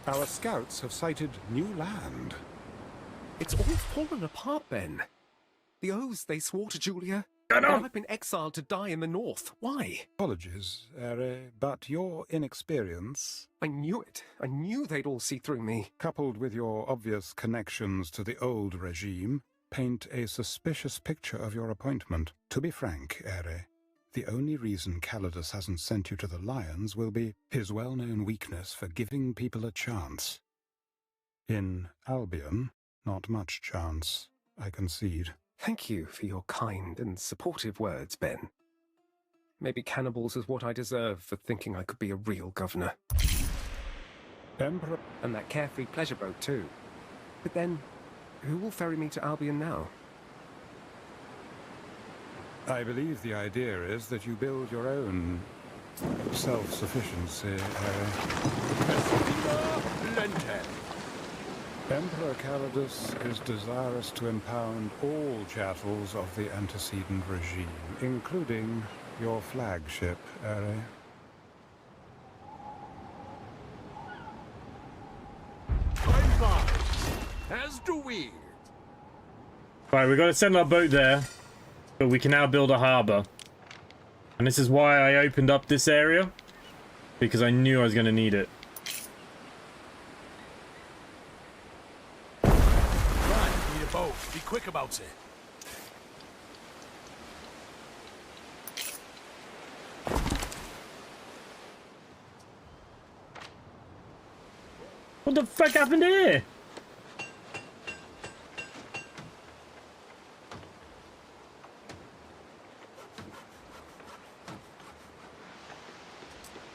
Speaker 9: Our scouts have sighted new land.
Speaker 6: It's all fallen apart, Ben. The oaths they swore to Julia.
Speaker 2: Shut up!
Speaker 6: And I've been exiled to die in the north. Why?
Speaker 9: Apologies, Ere, but your inexperience,
Speaker 6: I knew it. I knew they'd all see through me.
Speaker 9: coupled with your obvious connections to the old regime, paint a suspicious picture of your appointment. To be frank, Ere, the only reason Calidus hasn't sent you to the Lions will be his well-known weakness for giving people a chance. In Albion, not much chance, I concede.
Speaker 6: Thank you for your kind and supportive words, Ben. Maybe cannibals is what I deserve for thinking I could be a real governor.
Speaker 9: Emperor...
Speaker 6: And that carefree pleasure boat, too. But then, who will ferry me to Albion now?
Speaker 9: I believe the idea is that you build your own self-sufficiency, Emperor Calidus is desirous to impound all chattels of the antecedent regime, including your flagship, Ere.
Speaker 3: Time flies, as do we.
Speaker 2: Right, we've got to send our boat there, but we can now build a harbour. And this is why I opened up this area, because I knew I was going to need it.
Speaker 4: Right, need a boat. Be quick about it.
Speaker 2: What the fuck happened here?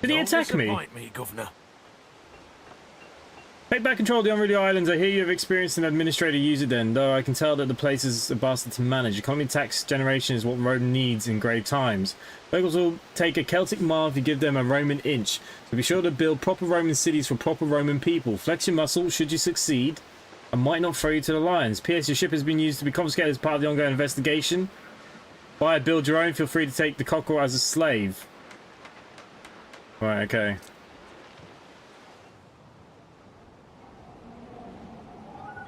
Speaker 2: Did he attack me?
Speaker 4: Don't disappoint me, Governor.
Speaker 2: Take back control of the Unruly Islands. I hear you have experienced an administrator use it then, though I can tell that the place is a bastard to manage. Economy tax generation is what Rome needs in grave times. Locals will take a Celtic mile if you give them a Roman inch. So be sure to build proper Roman cities for proper Roman people. Flex your muscle should you succeed. I might not throw you to the lions. P.S. Your ship has been used to be confiscated as part of the ongoing investigation. Buy, build your own. Feel free to take the cockerel as a slave. Right, okay.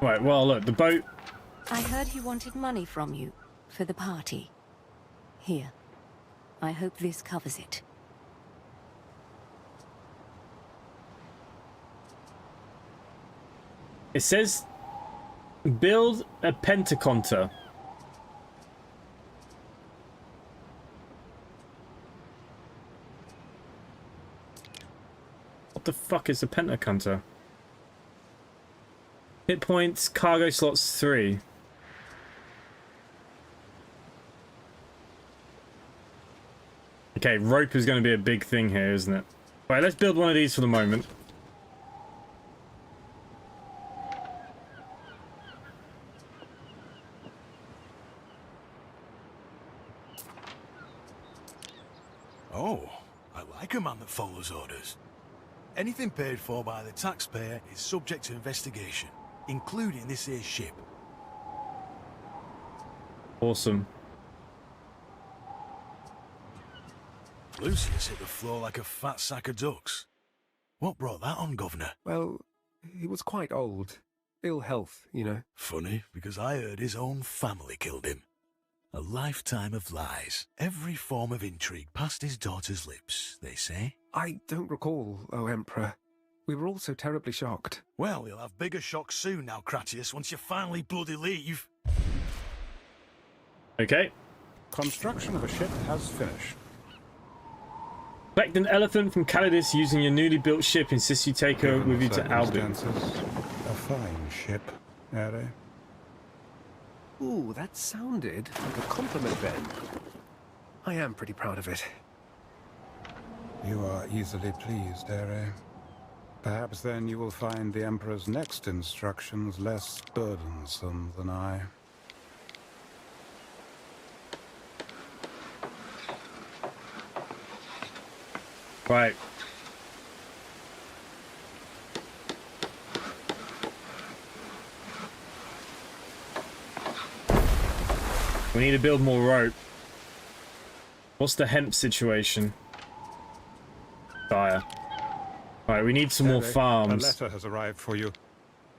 Speaker 2: Right, well, look, the boat...
Speaker 1: I heard he wanted money from you for the party. Here. I hope this covers it.
Speaker 2: It says... Build a pentaconta. What the fuck is a pentaconta? Hit points, cargo slots 3. Okay, rope is going to be a big thing here, isn't it? Right, let's build one of these for the moment.
Speaker 4: Oh, I like a man that follows orders. Anything paid for by the taxpayer is subject to investigation, including this here ship.
Speaker 2: Awesome.
Speaker 4: Lucius hit the floor like a fat sack of ducks. What brought that on, Governor?
Speaker 6: Well, he was quite old. Ill health, you know.
Speaker 4: Funny, because I heard his own family killed him. A lifetime of lies. Every form of intrigue past his daughter's lips, they say.
Speaker 6: I don't recall, O Emperor. We were all so terribly shocked.
Speaker 4: Well, you'll have bigger shocks soon now, Cratius, once you finally bloody leave.
Speaker 2: Okay.
Speaker 9: Construction of a ship has finished.
Speaker 2: Collect an elephant from Calidus using your newly built ship. Insists you take her
Speaker 9: Given
Speaker 2: with you
Speaker 9: the
Speaker 2: to Albion.
Speaker 9: circumstances, a fine ship, Ere.
Speaker 6: Ooh, that sounded like a compliment, Ben. I am pretty proud of it.
Speaker 9: You are easily pleased, Ere. Perhaps then you will find the Emperor's next instructions less burdensome than I.
Speaker 2: Right. We need to build more rope. What's the hemp situation? Dire. Right, we need some more farms.
Speaker 9: A letter has arrived for you.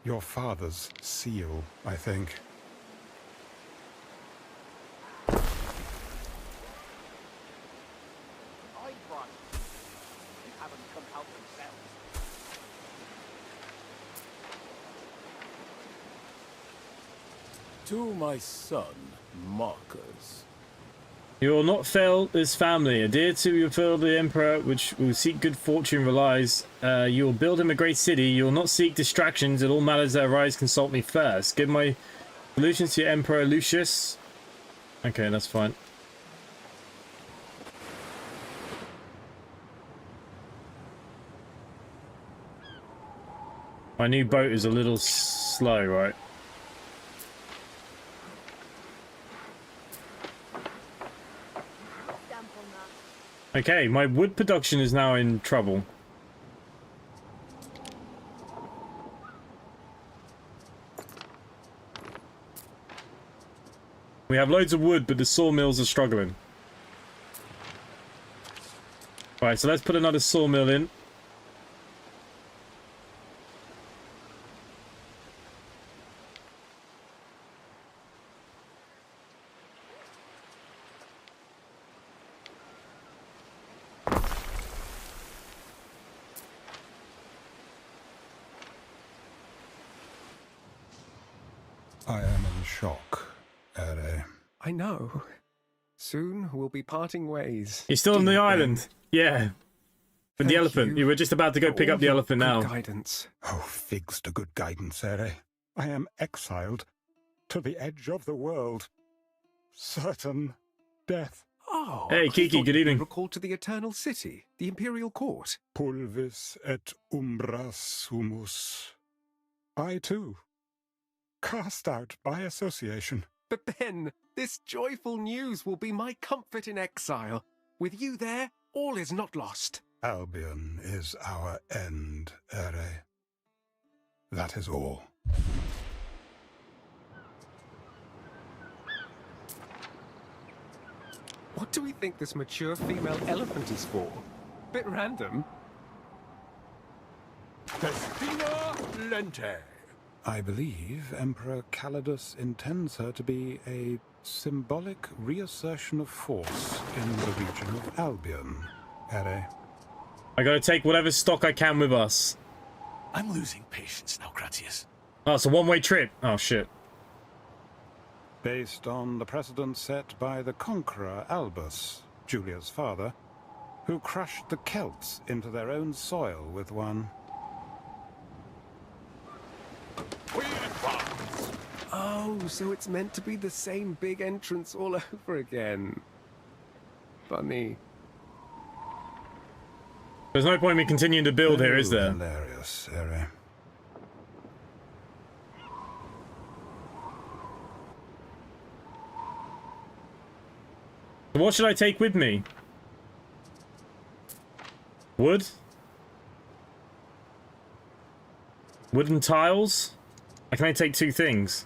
Speaker 9: Your father's seal, I think.
Speaker 10: To my son, Marcus.
Speaker 2: You will not fail this family. Adhere to your field, the Emperor, which will seek good fortune relies. You will build him a great city. You will not seek distractions. In all matters that arise, consult me first. Give my solutions to your Emperor Lucius. Okay, that's fine. My new boat is a little slow, right? Okay, my wood production is now in trouble. We have loads of wood, but the sawmills are struggling. Right, so let's put another sawmill in.
Speaker 9: I am in shock, Ere.
Speaker 6: I know. Soon we'll be parting ways.
Speaker 2: You're still on the island? Yeah. With the elephant. You were just about to go pick up the elephant now.
Speaker 6: Guidance.
Speaker 9: Oh, figs to good guidance, Ere. I am exiled to the edge of the world. Certain death.
Speaker 6: Oh,
Speaker 2: hey, Kiki, good evening.
Speaker 6: Recalled to the Eternal City, the Imperial Court.
Speaker 9: Pulvis et umbra sumus. I, too. Cast out by association.
Speaker 6: But Ben, this joyful news will be my comfort in exile. With you there, all is not lost.
Speaker 9: Albion is our end, Ere. That is all.
Speaker 6: What do we think this mature female elephant is for? Bit random.
Speaker 3: Festina Lente.
Speaker 9: I believe Emperor Calidus intends her to be a symbolic reassertion of force in the region of Albion, Ere.
Speaker 2: I gotta take whatever stock I can with us.
Speaker 4: I'm losing patience now, Gratius.
Speaker 2: Oh, it's a one-way trip. Oh, shit.
Speaker 9: Based on the precedent set by the conqueror Albus, Julia's father, who crushed the Celts into their own soil with one.
Speaker 3: We advance.
Speaker 6: Oh, so it's meant to be the same big entrance all over again. Funny.
Speaker 2: There's no point in me continuing to build here, is there?
Speaker 9: Hilarious, Ere.
Speaker 2: What should I take with me? Wood? Wooden tiles? I can only take 2 things.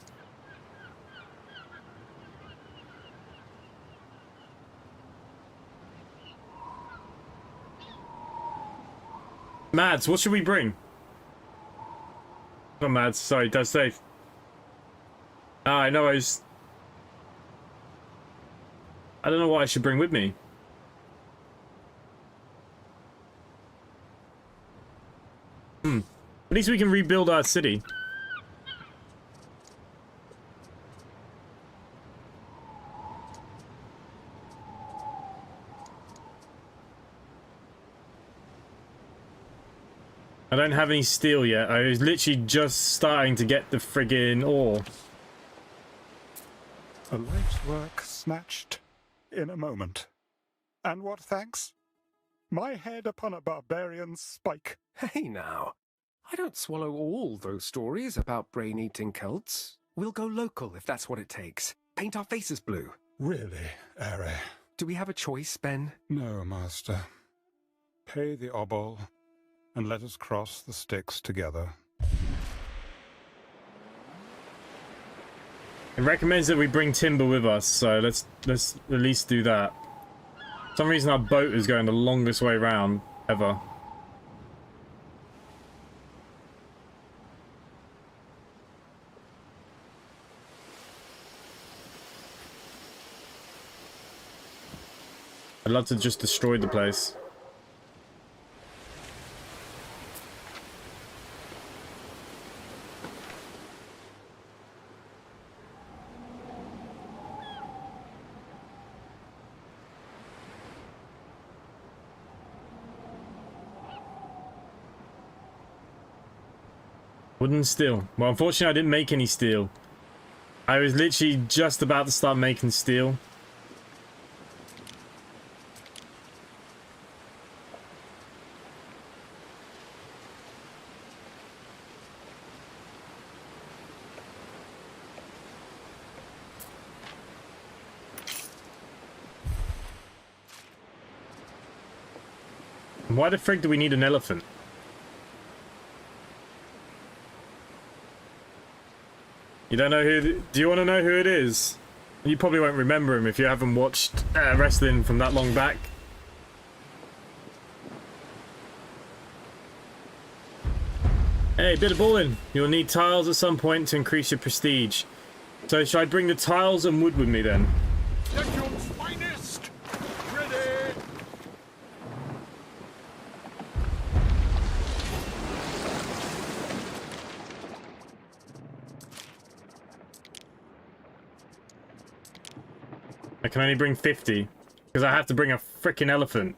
Speaker 2: Mads, what should we bring? Not Mads, sorry, Dad Safe. Ah, I know I don't know what I should bring with me. At least we can rebuild our city. I don't have any steel yet. I was literally just starting to get the friggin' ore.
Speaker 9: A life's work snatched in a moment. And what thanks? My head upon a barbarian's spike.
Speaker 6: Hey now. I don't swallow all those stories about brain-eating Celts. We'll go local if that's what it takes. Paint our faces blue.
Speaker 9: Really, Ere?
Speaker 6: Do we have a choice, Ben?
Speaker 9: No, Master. Pay the obol, and let us cross the Styx together.
Speaker 2: It recommends that we bring timber with us, so let's at least do that. For some reason our boat is going the longest way round ever. I'd love to just destroy the place. Wooden steel. Well, unfortunately, I didn't make any steel. I was literally just about to start making steel. Why the frig do we need an elephant? You don't know who... Do you want to know who it is? You probably won't remember him if you haven't watched wrestling from that long back. Hey, bit of balling. You'll need tiles at some point to increase your prestige. So should I bring the tiles and wood with me then?
Speaker 3: Legion's finest! Ready!
Speaker 2: I can only bring 50 because I have to bring a freaking elephant.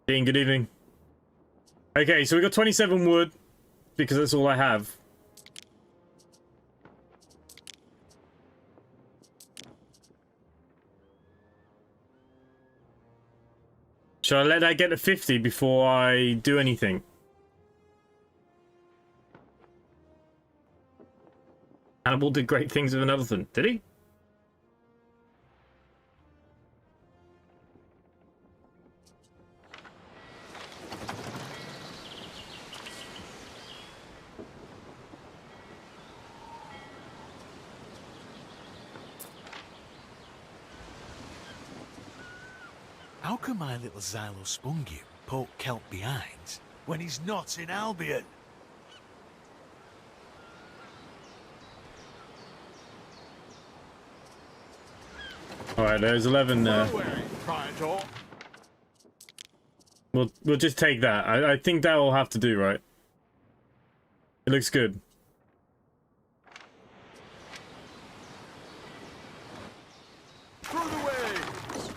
Speaker 2: Dean, good evening. Okay, so we got 27 wood because that's all I have. Should I let that get to 50 before I do anything? Hannibal did great things with an elephant, did he?
Speaker 4: How can my little Xylo Spungu poke Kelp behind when he's not in Albion?
Speaker 2: Alright, there's 11 there. We'll just take that. I think that will have to do, right? It looks good.
Speaker 3: Through the waves!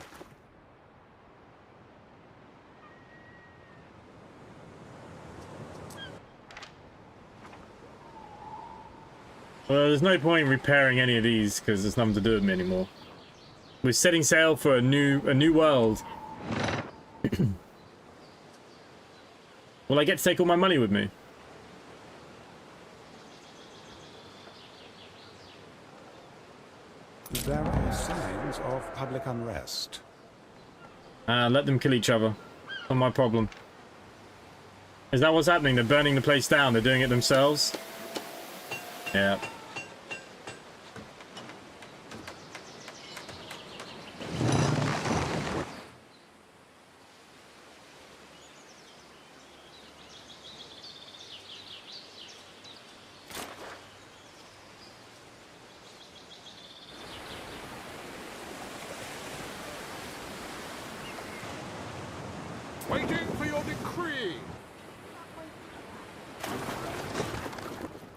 Speaker 2: Well, there's no point in repairing any of these because there's nothing to do with them anymore. We're setting sail for a new world. Will I get to take all my money with me?
Speaker 9: There are signs of public unrest.
Speaker 2: Let them kill each other. Not my problem. Is that what's happening? They're burning the place down. They're doing it themselves? Yeah.
Speaker 3: Waiting for your decree!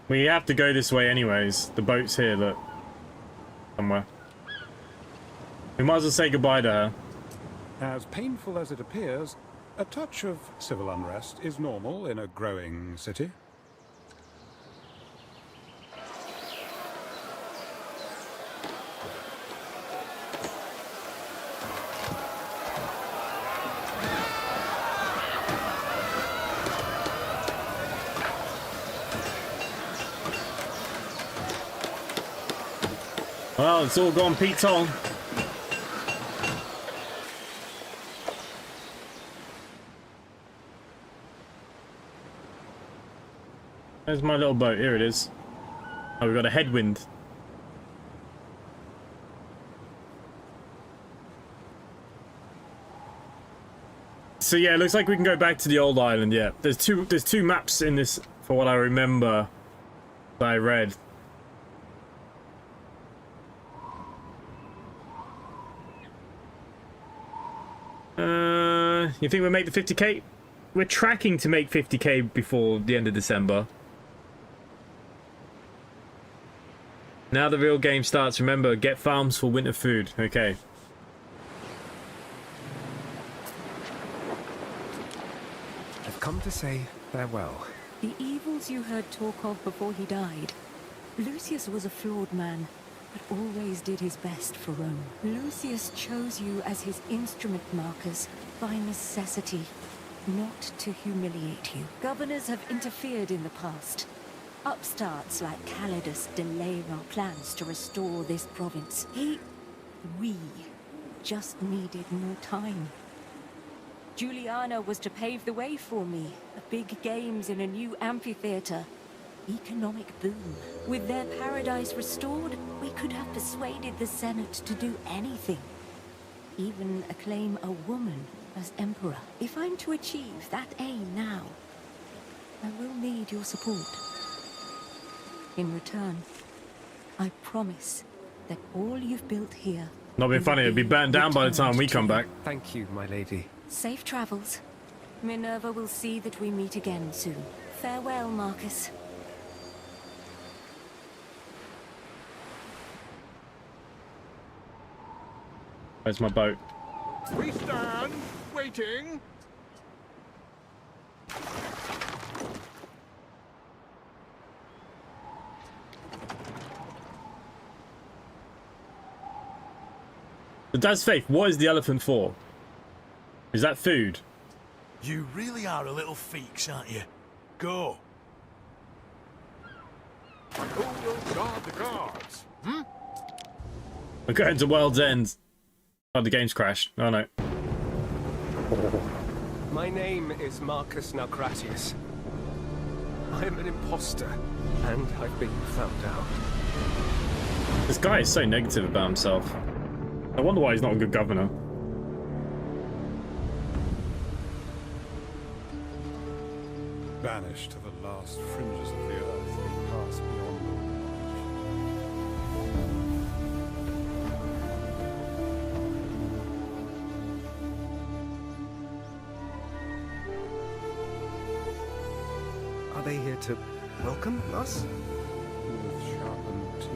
Speaker 2: We have to go this way anyways. The boat's here, look. Somewhere. We might as well say goodbye to her.
Speaker 9: As painful as it appears, a touch of civil unrest is normal in a growing city.
Speaker 2: Well, it's all gone Pete Tong. Where's my little boat? Here it is. Oh, we've got a headwind. So yeah, it looks like we can go back to the old island. Yeah, there's two maps in this, for what I remember that I read. You think we'll make the 50k? We're tracking to make 50k before the end of December. Now the real game starts. Remember, get farms for winter food. Okay.
Speaker 6: I've come to say farewell.
Speaker 1: The evils you heard talk of before he died. Lucius was a flawed man, but always did his best for Rome. Lucius chose you as his instrument, Marcus, by necessity, not to humiliate you. Governors have interfered in the past. Upstarts like Calidus delay our plans to restore this province. We just needed more time. Juliana was to pave the way for me. Big games in a new amphitheater. Economic boom. With their paradise restored, we could have persuaded the Senate to do anything. Even acclaim a woman as emperor. If I'm to achieve that aim now, I will need your support. In return, I promise that all you've built here...
Speaker 2: Not being funny, it'll be burnt down by the time we come back.
Speaker 6: Thank you, my lady.
Speaker 1: Safe travels. Minerva will see that we meet again soon. Farewell, Marcus.
Speaker 2: Where's my boat?
Speaker 3: We stand, waiting.
Speaker 2: The Dad's Faith, what is the elephant for? Is that food?
Speaker 4: You really are a little feeks, aren't you? Go.
Speaker 3: Who will guard the guards? Hmm?
Speaker 2: I'm going to World's End. Oh, the game's crashed. Oh no.
Speaker 6: My name is Marcus Naucratius. I am an imposter, and I've been found out.
Speaker 2: This guy is so negative about himself. I wonder why he's not a good governor.
Speaker 9: Banished to the last fringes of the earth, they pass beyond the
Speaker 6: Are they here to welcome us?
Speaker 9: with sharpened teeth.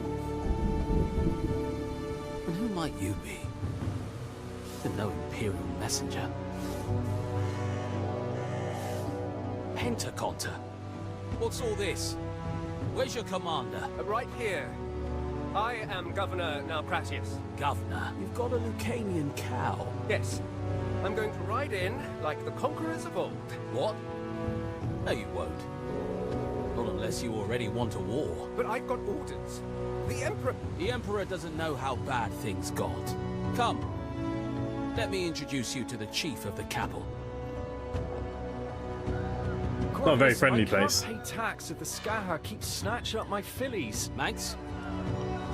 Speaker 10: And who might you be? You're no Imperial messenger. Pentaconter. What's all this? Where's your commander?
Speaker 6: Right here. I am Governor Naucratius.
Speaker 10: Governor? You've got a Lucanian cow.
Speaker 6: Yes. I'm going to ride in like the conquerors of old.
Speaker 10: What? No, you won't. Not unless you already want a war.
Speaker 6: But I've got orders. The Emperor...
Speaker 10: The Emperor doesn't know how bad things got. Come. Let me introduce you to the chief of the capital.
Speaker 2: Not a very friendly place.
Speaker 11: I can't pay tax if the Skaha keeps snatching up my fillies.
Speaker 10: Manx?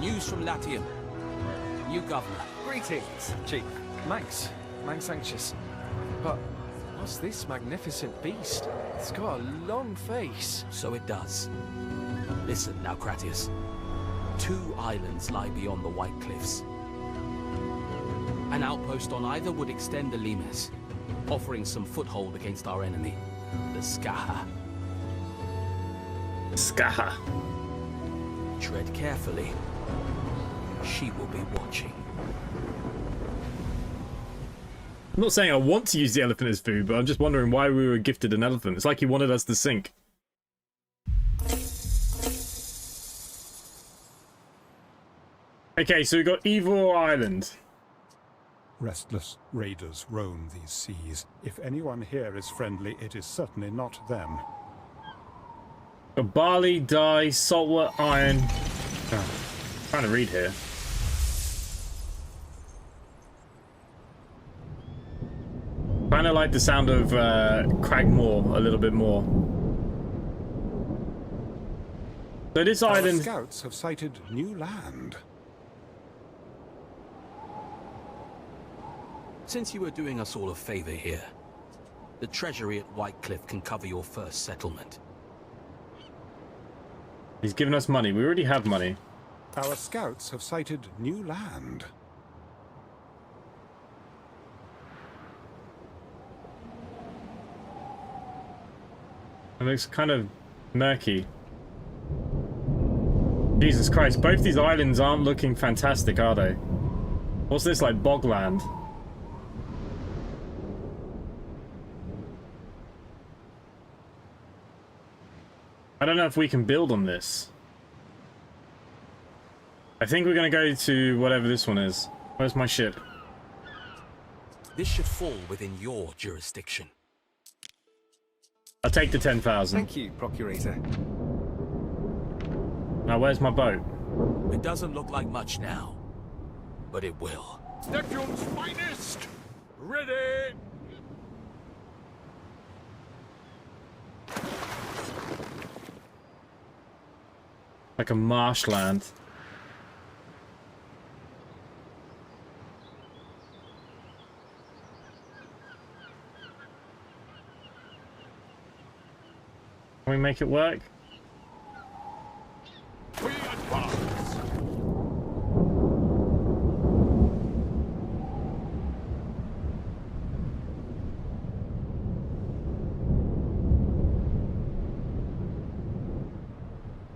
Speaker 10: News from Latium. New governor.
Speaker 6: Greetings, Chief.
Speaker 11: Manx anxious. But what's this magnificent beast? It's got a long face.
Speaker 10: So it does. Listen, Naucratius. 2 islands lie beyond the White Cliffs. An outpost on either would extend the Limes, offering some foothold against our enemy, the Skaha.
Speaker 2: Skaha.
Speaker 10: Tread carefully. She will be watching.
Speaker 2: I'm not saying I want to use the elephant as food, but I'm just wondering why we were gifted an elephant. It's like he wanted us to sink. Okay, so we've got Evil Island.
Speaker 9: Restless raiders roam these seas. If anyone here is friendly, it is certainly not them.
Speaker 2: Got barley, dye, saltwater, iron. Oh, trying to read here. Kind of like the sound of Cragmore a little bit more. So this
Speaker 9: Our
Speaker 2: island...
Speaker 9: scouts have sighted new land.
Speaker 10: Since you are doing us all a favor here, the treasury at Whitecliff can cover your first settlement.
Speaker 2: He's giving us money. We already have money.
Speaker 9: Our scouts have sighted new land.
Speaker 2: It looks kind of murky. Jesus Christ, both these islands aren't looking fantastic, are they? What's this, like bogland? I don't know if we can build on this. I think we're going to go to whatever this one is. Where's my ship?
Speaker 10: This should fall within your jurisdiction.
Speaker 2: I'll take the 10,000.
Speaker 6: Thank you, Procurator.
Speaker 2: Now, where's my boat?
Speaker 10: It doesn't look like much now, but it will.
Speaker 3: Neptune's finest! Ready!
Speaker 2: Like a marshland. Can we make it work?
Speaker 3: We advance!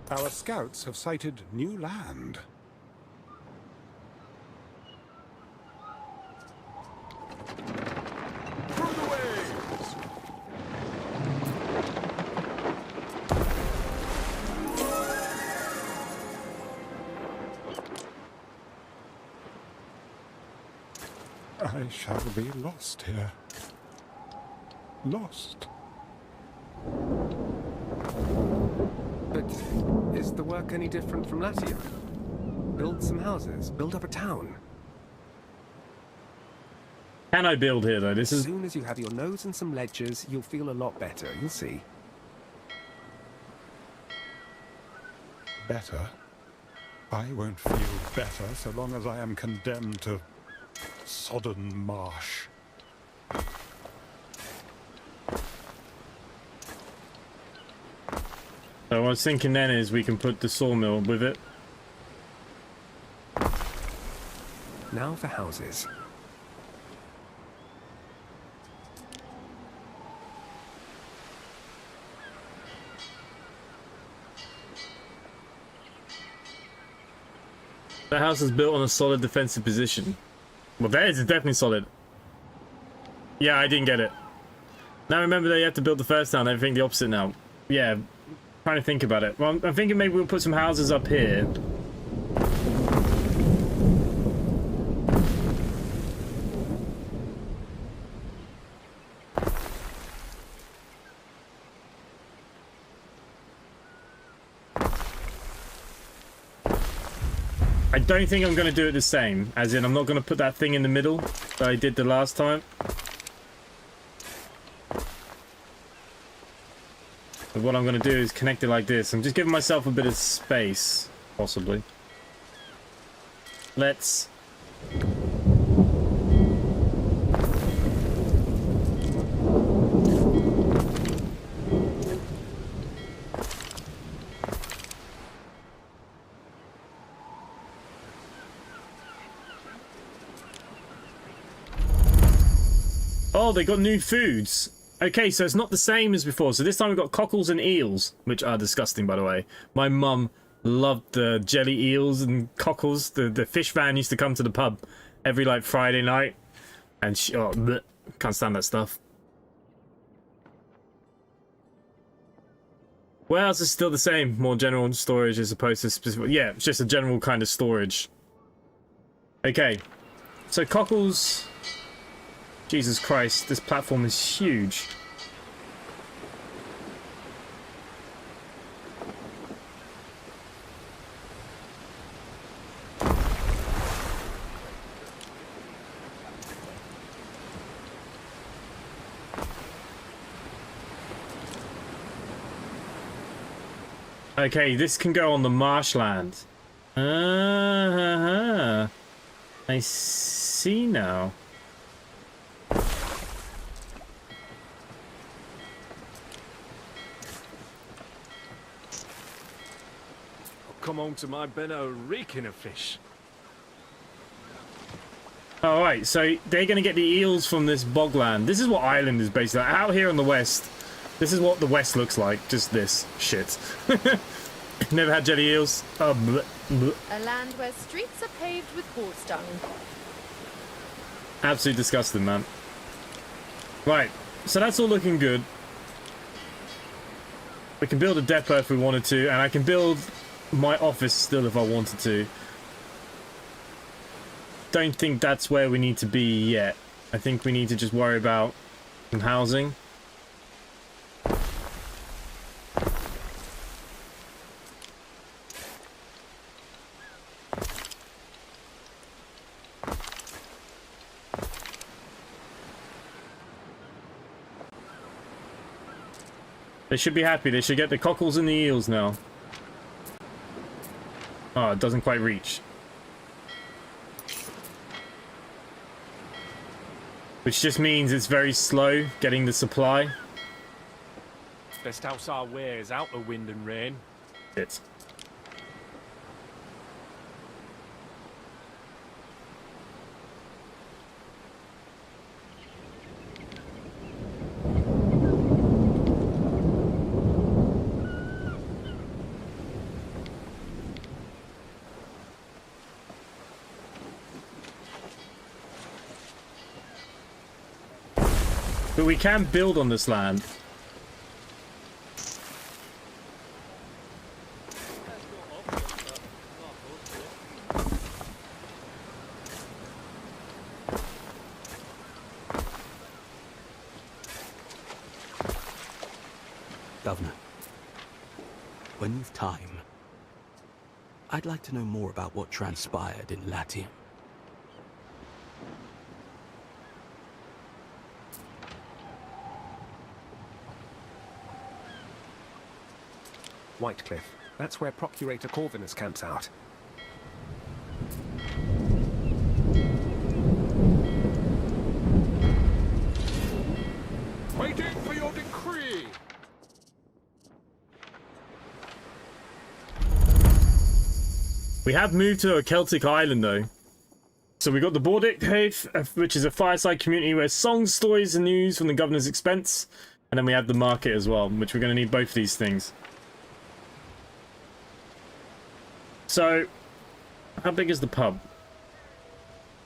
Speaker 9: Our scouts have sighted new land.
Speaker 3: Through the waves!
Speaker 9: I shall be lost here. Lost.
Speaker 6: But is the work any different from Latium? Build some houses, build up a town.
Speaker 2: Can I build here, though? This
Speaker 6: As
Speaker 2: is...
Speaker 6: soon as you have your nose in some ledgers, you'll feel a lot better, you'll see.
Speaker 9: Better? I won't feel better so long as I am condemned to sodden marsh.
Speaker 2: So what I was thinking then is we can put the sawmill with it.
Speaker 6: Now for houses.
Speaker 2: The house is built on a solid defensive position. Well, theirs is definitely solid. Yeah, I didn't get it. Now remember that you have to build the first town, everything the opposite now. Yeah, trying to think about it. Well, I'm thinking maybe we'll put some houses up here. I don't think I'm going to do it the same, as in I'm not going to put that thing in the middle that I did the last time. But what I'm going to do is connect it like this. I'm just giving myself a bit of space, possibly. Let's... Oh, they got new foods. Okay, so it's not the same as before. So this time we've got cockles and eels, which are disgusting, by the way. My mum loved the jelly eels and cockles. The fish van used to come to the pub every, like, Friday night. And she... Oh, bleh, can't stand that stuff. Warehouse is still the same. More general storage as opposed to specific... Yeah, it's just a general kind of storage. Okay. So cockles... Jesus Christ, this platform is huge. Okay, this can go on the marshland. I see now.
Speaker 11: Come home to my Benno reeking of fish.
Speaker 2: Alright, so they're going to get the eels from this bogland. This is what Ireland is based on. Out here in the west, this is what the west looks like. Just this shit. Never had jelly eels. Oh, bleh, bleh.
Speaker 7: A land where streets are paved with horse dung.
Speaker 2: Absolutely disgusting, man. Right, so that's all looking good. We can build a depot if we wanted to, and I can build my office still if I wanted to. Don't think that's where we need to be yet. I think we need to just worry about some housing. They should be happy. They should get the cockles and the eels now. Oh, it doesn't quite reach. Which just means it's very slow getting the supply.
Speaker 11: Best house our wares out of wind and rain.
Speaker 2: It's. But we can build on this land.
Speaker 10: Governor, when you've time, I'd like to know more about what transpired in Latium.
Speaker 6: Whitecliff. That's where Procurator Corvinus camps out.
Speaker 3: Waiting for your decree!
Speaker 2: We have moved to a Celtic island though. So we got the Bordic Cave, which is a fireside community where songs, stories and news from the governor's expense. And then we have the market as well, which we're going to need both of these things. So, how big is the pub?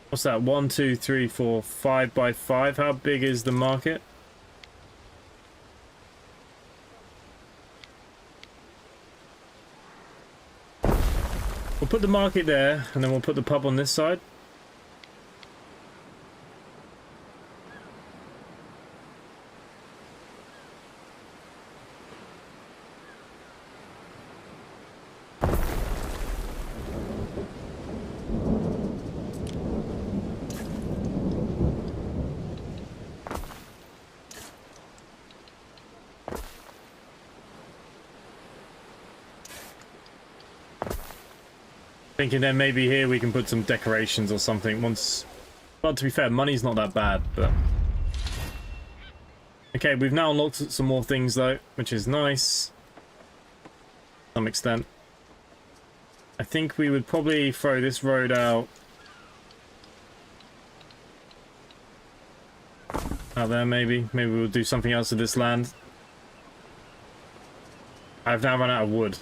Speaker 2: What's that? 1, 2, 3, 4, 5 by 5. How big is the market? We'll put the market there, and then we'll put the pub on this side. Thinking then maybe here we can put some decorations or something once. Well, to be fair, money's not that bad, but okay, we've now unlocked some more things though, which is nice to some extent. I think we would probably throw this road out there. Maybe we'll do something else with this land. I've now run out of wood.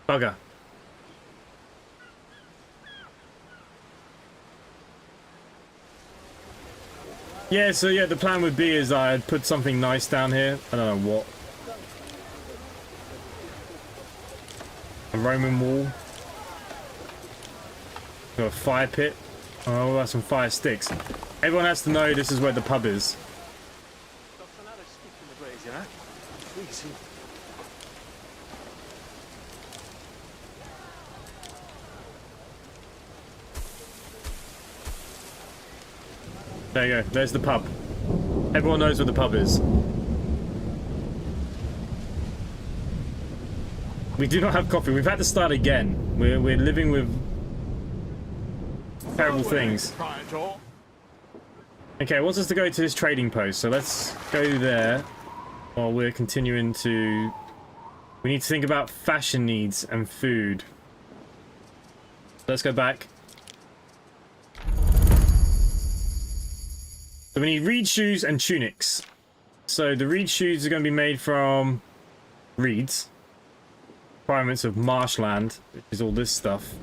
Speaker 2: Bugger. Yeah, so yeah, the plan would be is I'd put something nice down here. I don't know what. A Roman wall. Got a fire pit. Oh, what about some fire sticks? Everyone has to know this is where the pub is. There you go. There's the pub. Everyone knows where the pub is. We do not have coffee. We've had to start again. We're living with terrible things. Okay, wants us to go to this trading post, so let's go there while we're continuing to... We need to think about fashion needs and food. Let's go back. So we need reed shoes and tunics. So the reed shoes are going to be made from reeds. Requirements of marshland, which is all this stuff.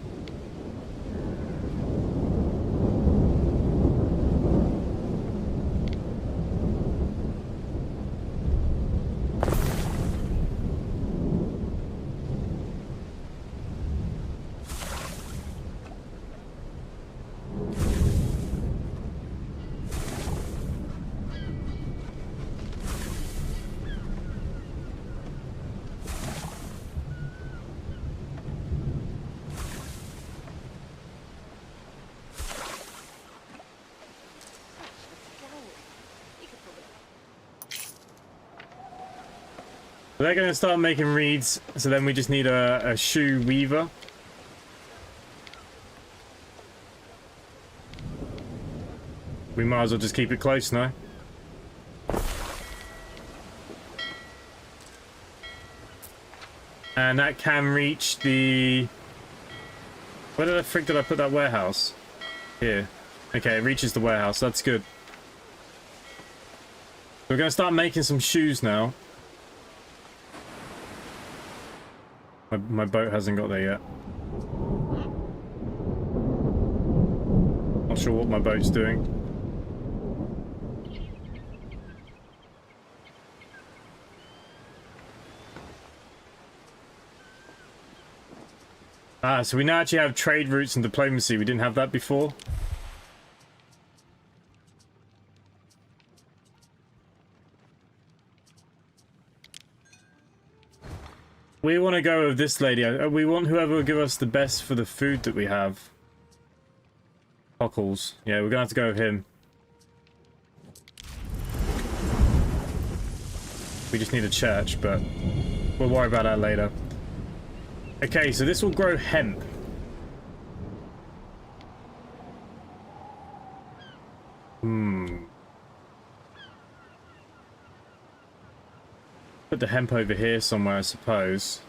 Speaker 2: They're going to start making reeds, so then we just need a shoe weaver. We might as well just keep it close now. And that can reach the... Where the frick did I put that warehouse? Here. Okay, it reaches the warehouse. That's good. We're going to start making some shoes now. My boat hasn't got there yet. Not sure what my boat's doing. Ah, so we now actually have trade routes and diplomacy. We didn't have that before. We want to go with this lady. We want whoever will give us the best for the food that we have. Cockles. Yeah, we're going to have to go with him. We just need a church, but we'll worry about that later. Okay, so this will grow hemp. Put the hemp over here somewhere, I suppose.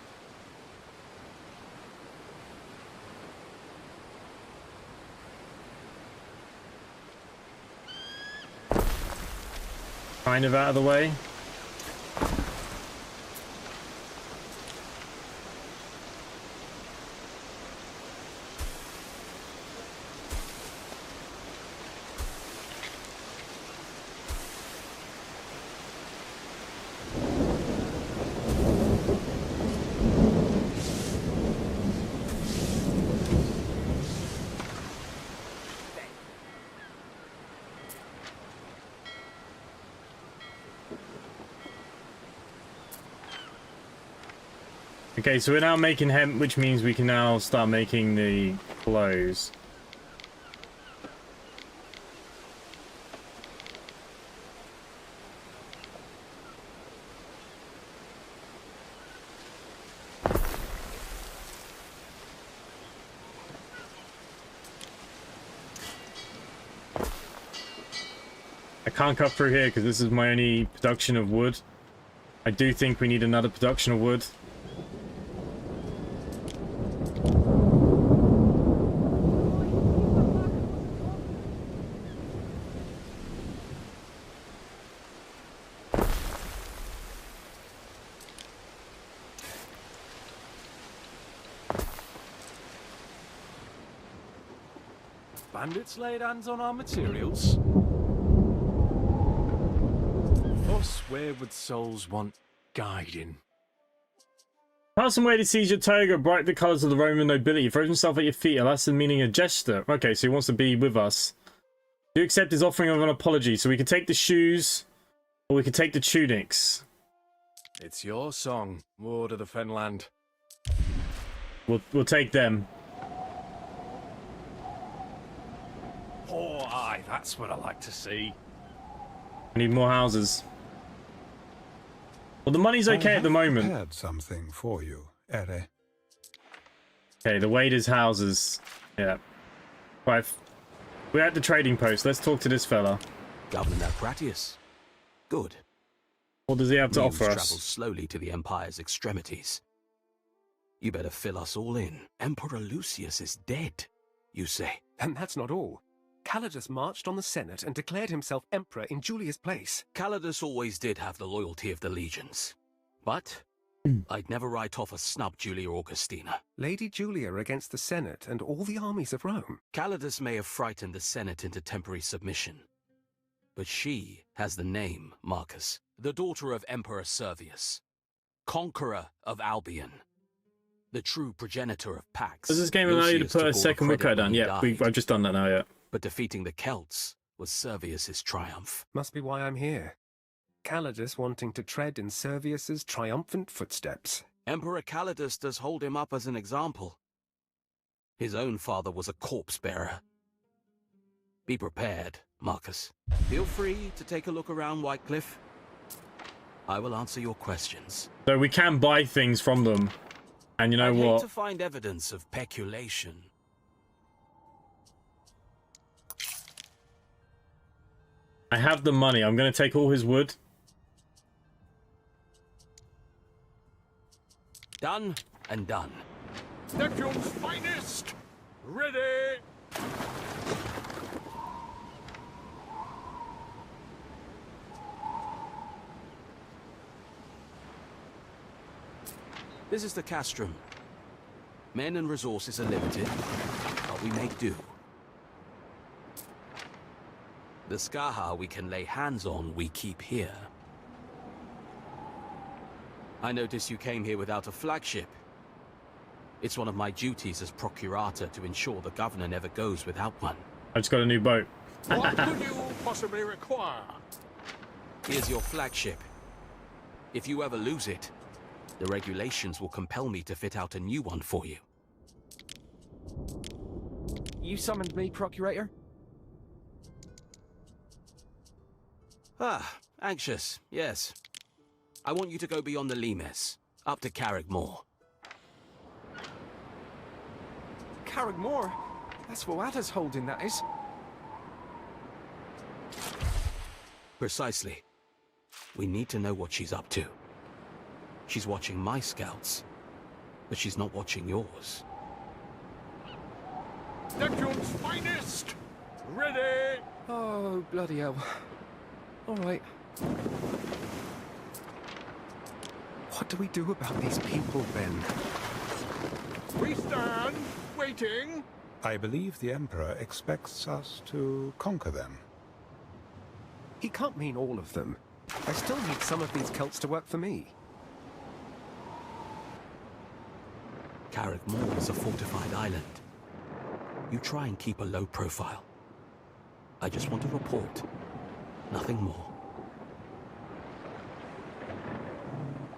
Speaker 2: Kind of out of the way. Okay, so we're now making hemp, which means we can now start making the clothes. I can't cut through here because this is my only production of wood. I do think we need another production of wood.
Speaker 11: Bandits laid hands on our materials? Us wayward souls want guiding.
Speaker 2: Person waited sees your toga, bright the colours of the Roman nobility, throws himself at your feet, alas the meaning of gesture. Okay, so he wants to be with us. Do you accept his offering of an apology? So we can take the shoes, or we can take the tunics.
Speaker 11: It's your song, Ward of the Fenland.
Speaker 2: We'll take them.
Speaker 11: Oh, aye, that's what I like to see.
Speaker 2: I need more houses. Well, the money's okay at the moment.
Speaker 9: I prepared something for you, Ere.
Speaker 2: Okay, the waiter's houses. Yeah. Right. We're at the trading post. Let's talk to this fella.
Speaker 10: Governor Cratius. Good.
Speaker 2: What does he have to
Speaker 10: News
Speaker 2: offer us?
Speaker 10: travels slowly to the Empire's extremities. You better fill us all in. Emperor Lucius is dead, you say.
Speaker 6: And that's not all. Calidus marched on the Senate and declared himself emperor in Julia's place.
Speaker 10: Calidus always did have the loyalty of the legions. But I'd never write off a snub Julia Augustina.
Speaker 6: Lady Julia against the Senate and all the armies of Rome.
Speaker 10: Calidus may have frightened the Senate into temporary submission. But she has the name, Marcus. The daughter of Emperor Servius. Conqueror of Albion. The true progenitor of Pax.
Speaker 2: Does this game allow you to put a second woodcut down? Yeah, I've just done that now, yeah.
Speaker 10: But defeating the Celts was Servius's triumph.
Speaker 6: Must be why I'm here. Calidus wanting to tread in Servius's triumphant footsteps.
Speaker 10: Emperor Calidus does hold him up as an example. His own father was a corpse-bearer. Be prepared, Marcus. Feel free to take a look around Whitecliff. I will answer your questions.
Speaker 2: So we can buy things from them. And you know
Speaker 10: I'd
Speaker 2: what?
Speaker 10: hate to find evidence of peculation.
Speaker 2: I have the money. I'm going to take all his wood.
Speaker 10: Done and done.
Speaker 3: Neptune's finest! Ready!
Speaker 10: This is the castrum. Men and resources are limited, but we make do. The Skaha we can lay hands on, we keep here. I notice you came here without a flagship. It's one of my duties as procurator to ensure the governor never goes without one.
Speaker 2: I just got a new boat.
Speaker 3: What could you possibly require?
Speaker 10: Here's your flagship. If you ever lose it, the regulations will compel me to fit out a new one for you.
Speaker 11: You summoned me, Procurator?
Speaker 10: Ah, anxious, yes. I want you to go beyond the Limes, up to Carrigmore.
Speaker 11: Carrigmore? That's Voada's holding, that is.
Speaker 10: Precisely. We need to know what she's up to. She's watching my scouts, but she's not watching yours.
Speaker 3: Neptune's finest! Ready!
Speaker 11: Oh, bloody hell. All right.
Speaker 6: What do we do about these people, then?
Speaker 3: We stand, waiting.
Speaker 9: I believe the Emperor expects us to conquer them.
Speaker 6: He can't mean all of them. I still need some of these Celts to work for me.
Speaker 10: Carrigmore is a fortified island. You try and keep a low profile. I just want a report. Nothing more.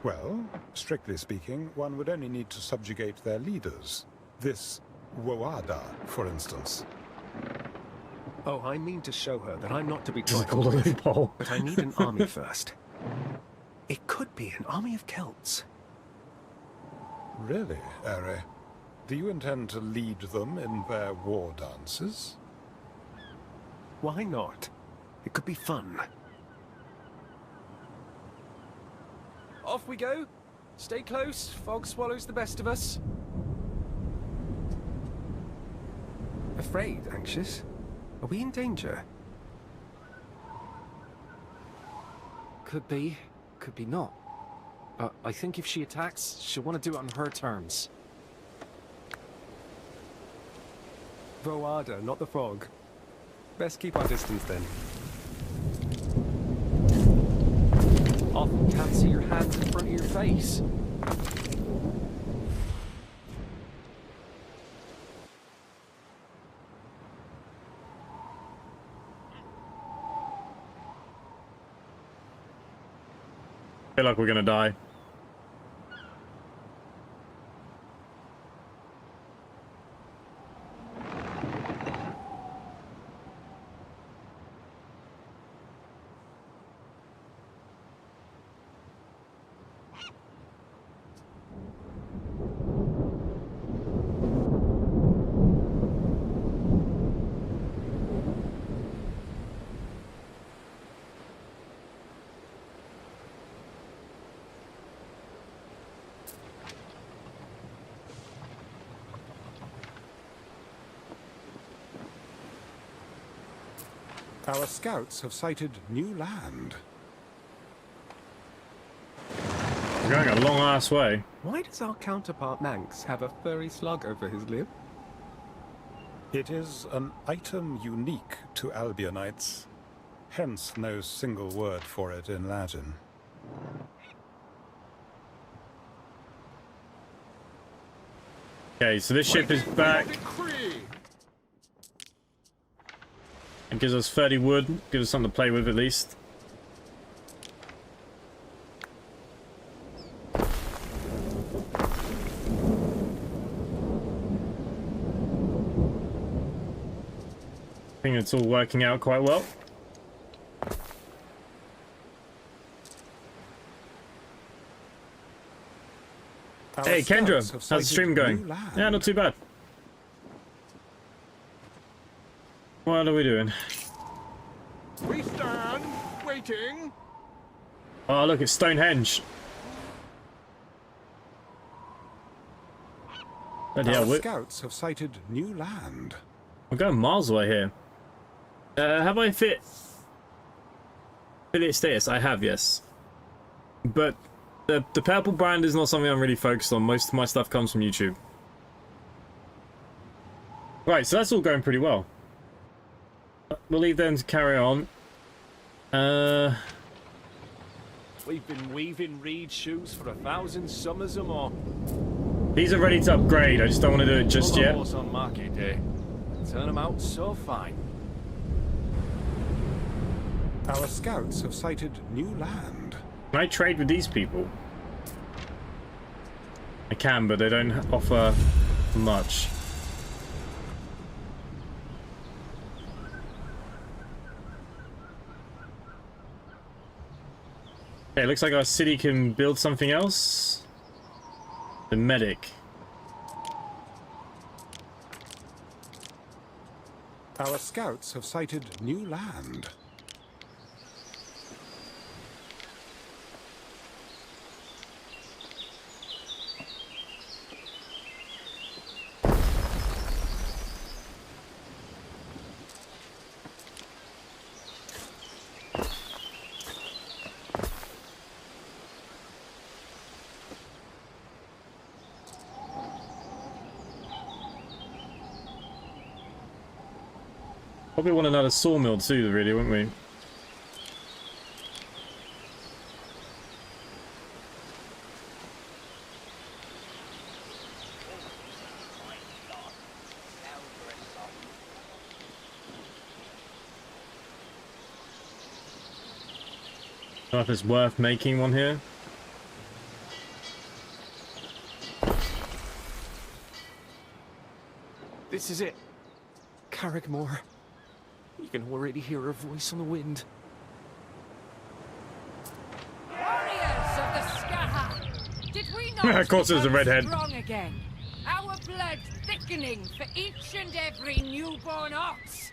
Speaker 9: Well, strictly speaking, one would only need to subjugate their leaders. This Woada, for instance.
Speaker 6: Oh, I mean to show her that I'm not to be
Speaker 2: This is
Speaker 6: trifled
Speaker 2: called a
Speaker 6: with.
Speaker 2: loophole.
Speaker 6: But I need an army first. It could be an army of Celts.
Speaker 9: Really, Ere? Do you intend to lead them in their war dances?
Speaker 6: Why not? It could be fun.
Speaker 11: Off we go. Stay close. Fog swallows the best of us.
Speaker 6: Afraid, anxious? Are we in danger?
Speaker 11: Could be not. But I think if she attacks, she'll want to do it on her terms.
Speaker 6: Voada, not the fog. Best keep our distance then.
Speaker 11: Often can't see your hands in front of your face.
Speaker 2: I feel like we're gonna die.
Speaker 9: Our scouts have sighted new land.
Speaker 2: We're going a long-ass way.
Speaker 6: Why does our counterpart Manx have a furry slug over his lip?
Speaker 9: It is an item unique to Albionites, hence no single word for it in Latin.
Speaker 2: Okay, so this ship is back. It gives us 30 wood, gives us something to play with at least. I think it's all working out quite well. Hey Kendra, how's the stream going? Yeah, not too bad. What are we doing?
Speaker 3: We stand, waiting.
Speaker 2: Oh, look, it's Stonehenge.
Speaker 9: Our scouts have sighted new land.
Speaker 2: We're going miles away here. Have I fit affiliate status? I have, yes. But the purple brand is not something I'm really focused on. Most of my stuff comes from YouTube. Right, so that's all going pretty well. We'll leave them to carry on.
Speaker 11: We've been weaving reed shoes for 1,000 summers or more.
Speaker 2: These are ready to upgrade. I just don't want to do it just yet.
Speaker 11: On market day. Turn them out so fine.
Speaker 9: Our scouts have sighted new land.
Speaker 2: Can I trade with these people? I can, but they don't offer much. Okay, it looks like our city can build something else. The medic.
Speaker 9: Our scouts have sighted new land.
Speaker 2: Probably want another sawmill too, really, wouldn't we? I don't know if it's worth making one here.
Speaker 11: This is it. Carrickmore. You can already hear her voice on the wind.
Speaker 1: Warriors of the Skaha! Did we not
Speaker 2: Of course there's a redhead.
Speaker 1: strong again? Our blood thickening for each and every newborn ox.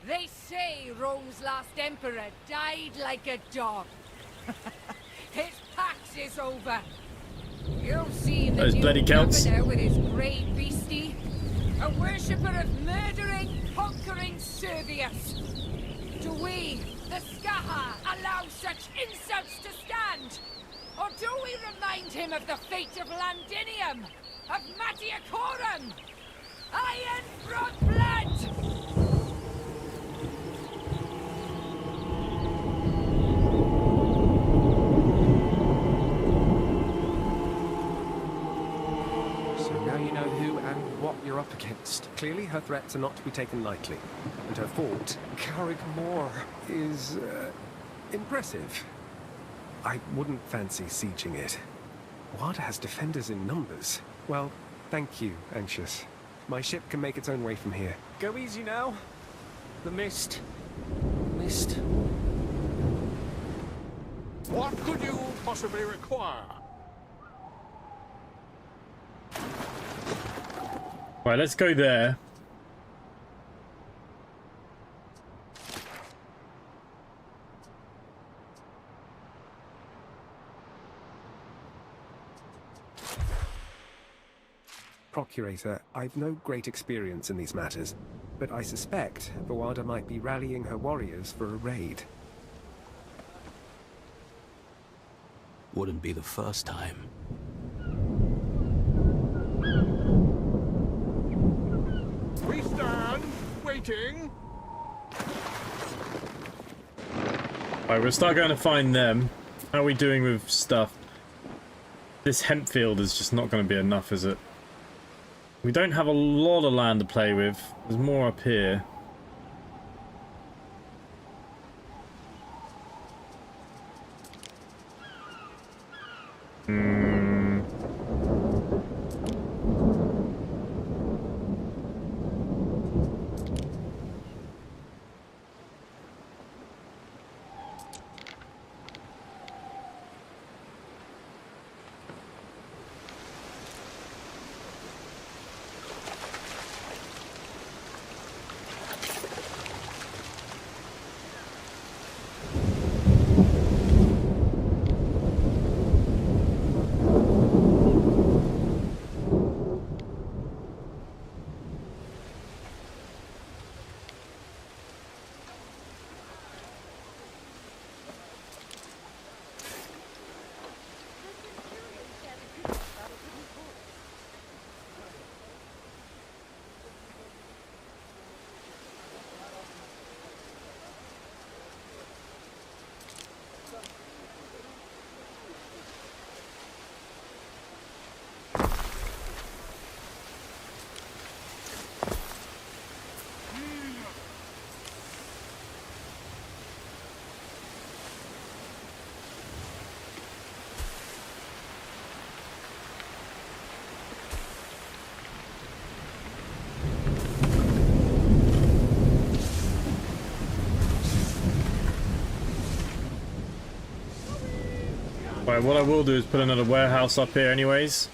Speaker 1: They say Rome's last emperor died like a dog. His Pax is over. You'll see the
Speaker 2: Those
Speaker 1: new
Speaker 2: bloody Celts.
Speaker 1: governor with his grey beastie. A worshipper of murdering, conquering Servius. Do we, the Skaha, allow such insults to stand? Or do we remind him of the fate of Landinium? Of Matiacorum? Iron brought blood!
Speaker 6: What you're up against. Clearly her threats are not to be taken lightly, and her fort, Carrickmore, is impressive. I wouldn't fancy sieging it. Ward has defenders in numbers. Well, thank you, Anxious. My ship can make its own way from here.
Speaker 11: Go easy now. The mist. Mist.
Speaker 3: What could you possibly require?
Speaker 2: Right, let's go there.
Speaker 6: Procurator, I've no great experience in these matters, but I suspect Vawada might be rallying her warriors for a raid.
Speaker 10: Wouldn't be the first time.
Speaker 3: We stand, waiting.
Speaker 2: Alright, we'll start going to find them. How are we doing with stuff? This hemp field is just not going to be enough, is it? We don't have a lot of land to play with. There's more up here. Right, what I will do is put another warehouse up here anyways.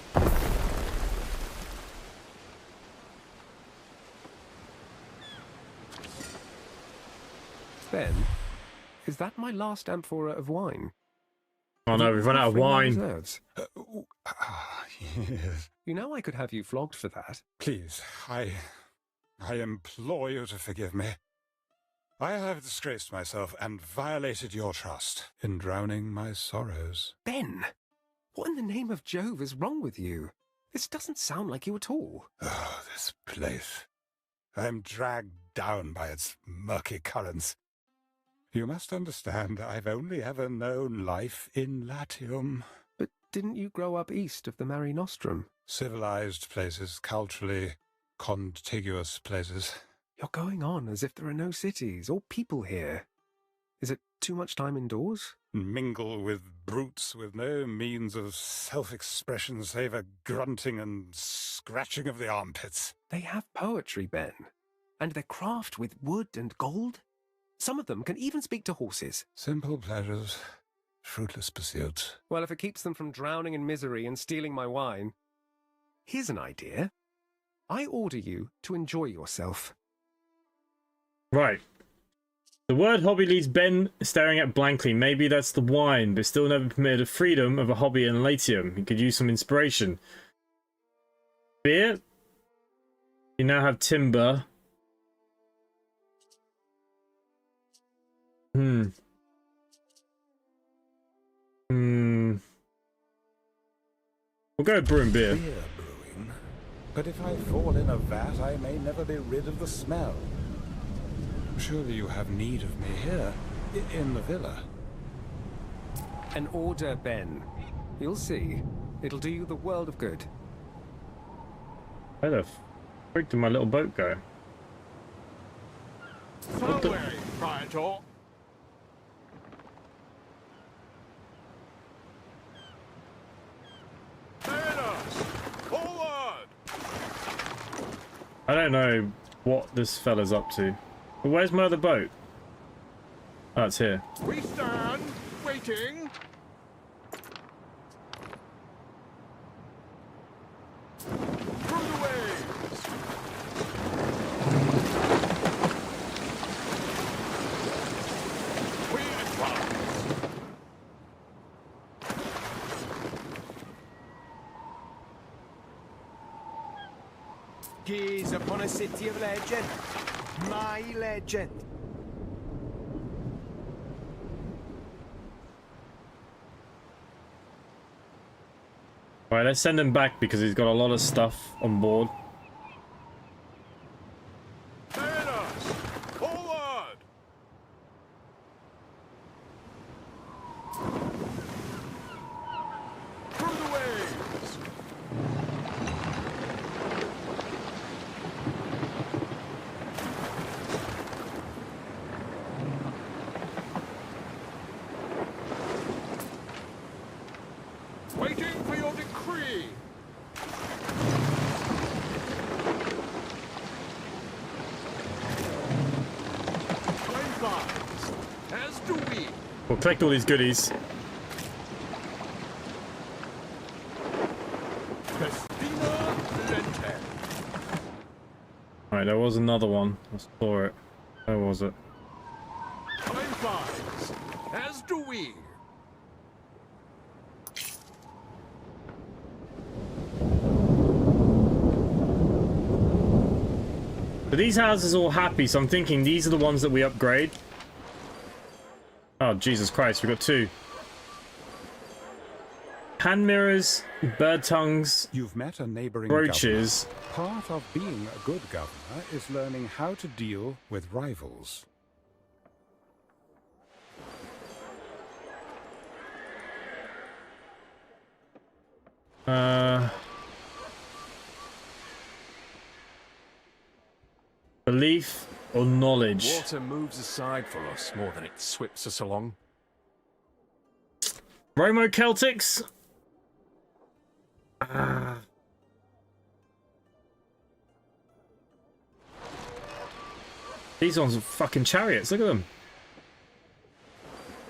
Speaker 6: Ben, is that my last amphora of wine?
Speaker 2: Oh no, we've run out of wine.
Speaker 9: Yes.
Speaker 6: You know I could have you flogged for that.
Speaker 9: Please, I implore you to forgive me. I have disgraced myself and violated your trust in drowning my sorrows.
Speaker 6: Ben, what in the name of Jove is wrong with you? This doesn't sound like you at all.
Speaker 9: Oh, this place. I'm dragged down by its murky currents. You must understand, I've only ever known life in Latium.
Speaker 6: But didn't you grow up east of the Mare Nostrum?
Speaker 9: Civilized places, culturally contiguous places.
Speaker 6: You're going on as if there are no cities or people here. Is it too much time indoors?
Speaker 9: Mingle with brutes with no means of self-expression save a grunting and scratching of the armpits.
Speaker 6: They have poetry, Ben. And they're craft with wood and gold. Some of them can even speak to horses.
Speaker 9: Simple pleasures, fruitless pursuits.
Speaker 6: Well, if it keeps them from drowning in misery and stealing my wine. Here's an idea. I order you to enjoy yourself.
Speaker 2: Right. The word hobby leaves Ben staring at blankly. Maybe that's the wine, but still never permitted the freedom of a hobby in Latium. He could use some inspiration. Beer? You now have timber. We'll go with brew and beer.
Speaker 9: Beer brewing. But if I fall in a vat, I may never be rid of the smell. Surely you have need of me here, in the villa.
Speaker 6: An order, Ben. You'll see. It'll do you the world of good.
Speaker 2: Where the frick did my little boat go?
Speaker 3: Away, Praetor. Forward!
Speaker 2: I don't know what this fella's up to. But where's my other boat? Oh, it's here.
Speaker 3: We stand, waiting. Through the waves. We advance.
Speaker 5: Gaze upon a city of legend.
Speaker 11: My legend.
Speaker 2: Alright, let's send him back because he's got a lot of stuff on board.
Speaker 3: Mariners, forward! Through the waves! Waiting for your decree! Time flies, as do we.
Speaker 2: We'll collect all these goodies.
Speaker 3: Festina Lente.
Speaker 2: Alright, there was another one. I saw it. Where was it?
Speaker 3: Time flies, as do we.
Speaker 2: So these houses are all happy, so I'm thinking these are the ones that we upgrade. Oh, Jesus Christ, we've got two. Hand mirrors, bird tongues,
Speaker 9: You've met a neighboring
Speaker 2: brooches.
Speaker 9: governor. Part of being a good governor is learning how to deal with rivals.
Speaker 2: Belief or knowledge?
Speaker 6: Water moves aside for us more than it swips us along.
Speaker 2: Romo Celtics? These ones are fucking chariots, look at them.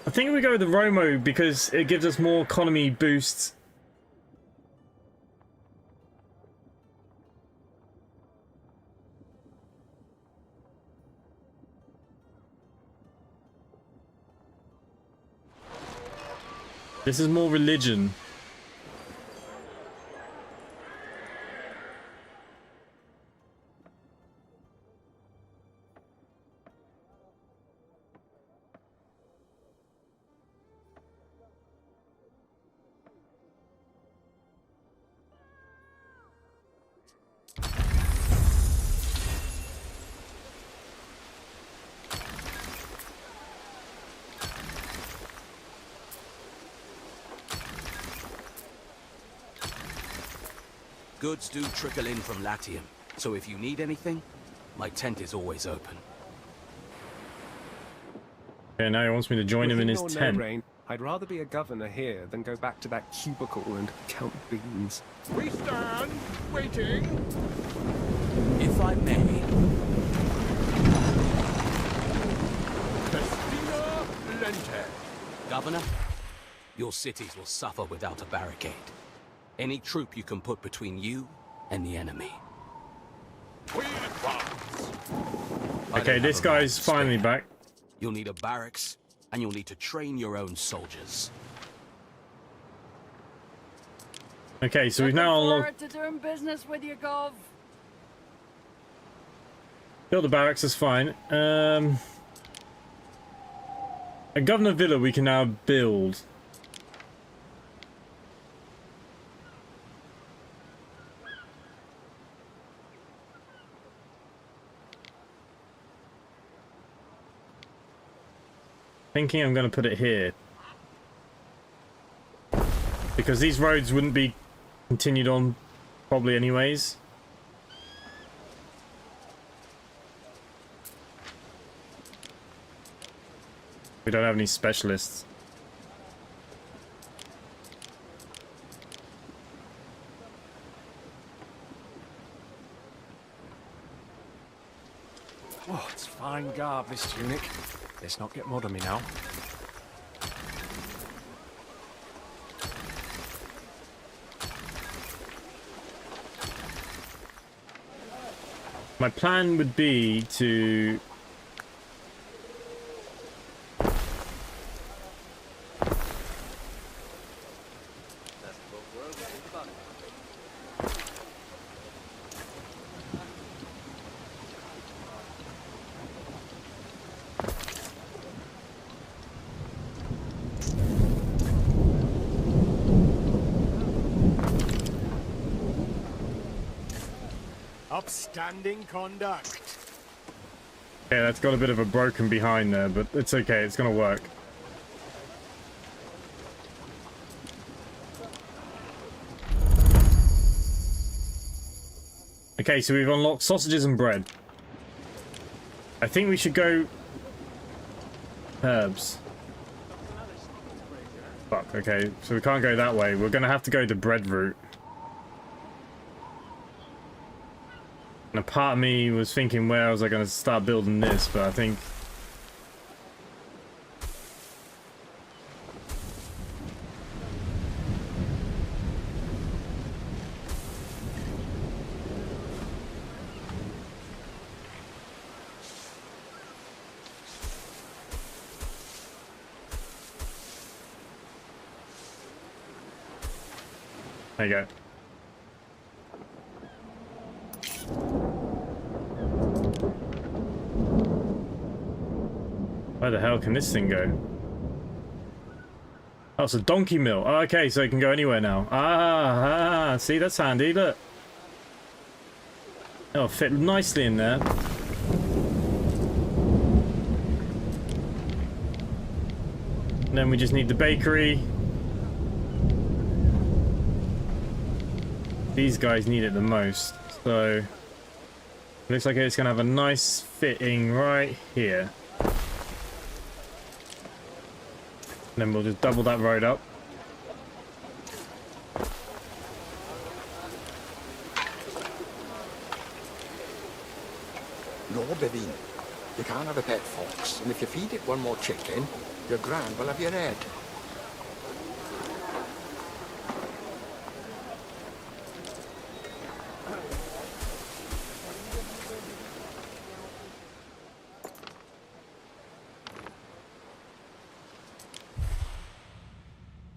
Speaker 2: I think we go with the Romo because it gives us more economy boosts. This is more religion.
Speaker 10: Goods do trickle in from Latium, so if you need anything, my tent is always open.
Speaker 2: Okay, now he wants me to join him in his
Speaker 6: With or no
Speaker 2: tent.
Speaker 6: rain, I'd rather be a governor here than go back to that cubicle and count beans.
Speaker 3: We stand, waiting.
Speaker 10: If I may,
Speaker 3: Festina Lente.
Speaker 10: Governor, your cities will suffer without a barricade. Any troop you can put between you and the enemy.
Speaker 3: We advance.
Speaker 2: Okay, this guy's finally back.
Speaker 10: You'll need a barracks, and you'll need to train your own soldiers.
Speaker 2: Okay, so we've now unlocked...
Speaker 12: to doing business with you, Gov.
Speaker 2: Build the barracks, is fine. A governor villa we can now build. Thinking I'm going to put it here. Because these roads wouldn't be continued on probably anyways. We don't have any specialists.
Speaker 6: Oh, it's fine garb, this tunic. Let's not get mod on me now.
Speaker 2: My plan would be to...
Speaker 13: Upstanding conduct.
Speaker 2: Yeah, that's got a bit of a broken behind there, but it's okay. It's gonna work. Okay, so we've unlocked sausages and bread. I think we should go herbs. Fuck, okay, so we can't go that way. We're gonna have to go the bread route. And a part of me was thinking, where was I gonna start building this, but I think... There you go. Where the hell can this thing go? Oh, it's a donkey mill. Oh, okay, so it can go anywhere now. See, that's handy, look. It'll fit nicely in there. And then we just need the bakery. These guys need it the most, so looks like it's gonna have a nice fitting right here. And then we'll just double that road up.
Speaker 3: No, Bevin. You can't have a pet fox, and if you feed it one more chicken, your gran will have your head.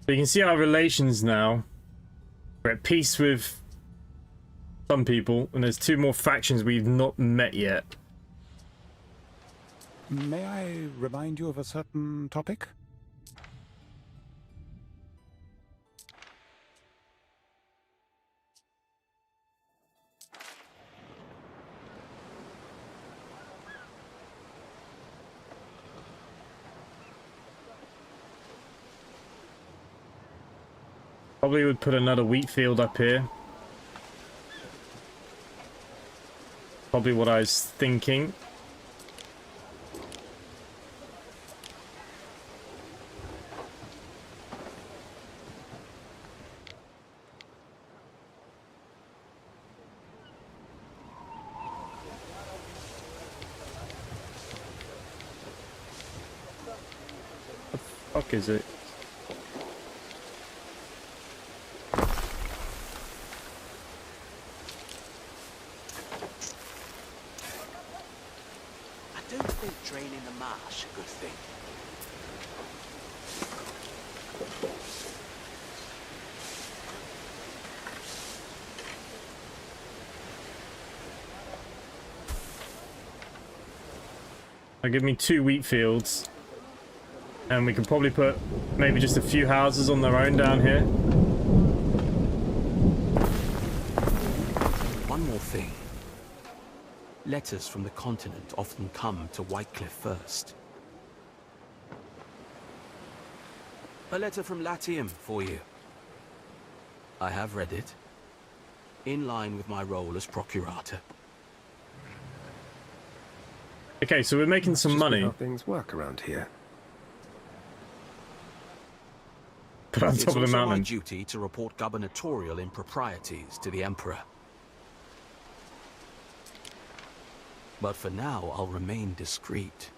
Speaker 2: So you can see our relations now. We're at peace with some people, and there's 2 more factions we've not met yet.
Speaker 9: May I remind you of a certain topic?
Speaker 2: Probably would put another wheat field up here. Probably what I was thinking. What the fuck is it?
Speaker 5: Draining the marsh, a good thing.
Speaker 2: Now give me 2 wheat fields, and we can probably put maybe just a few houses on their own down here.
Speaker 10: One more thing. Letters from the continent often come to Whitecliff first. A letter from Latium for you. I have read it, in line with my role as procurator.
Speaker 2: Okay, so we're making some money.
Speaker 6: How things work around here.
Speaker 2: Put on top of the
Speaker 10: It's also my
Speaker 2: mountain.
Speaker 10: duty to report gubernatorial improprieties to the Emperor. But for now, I'll remain discreet.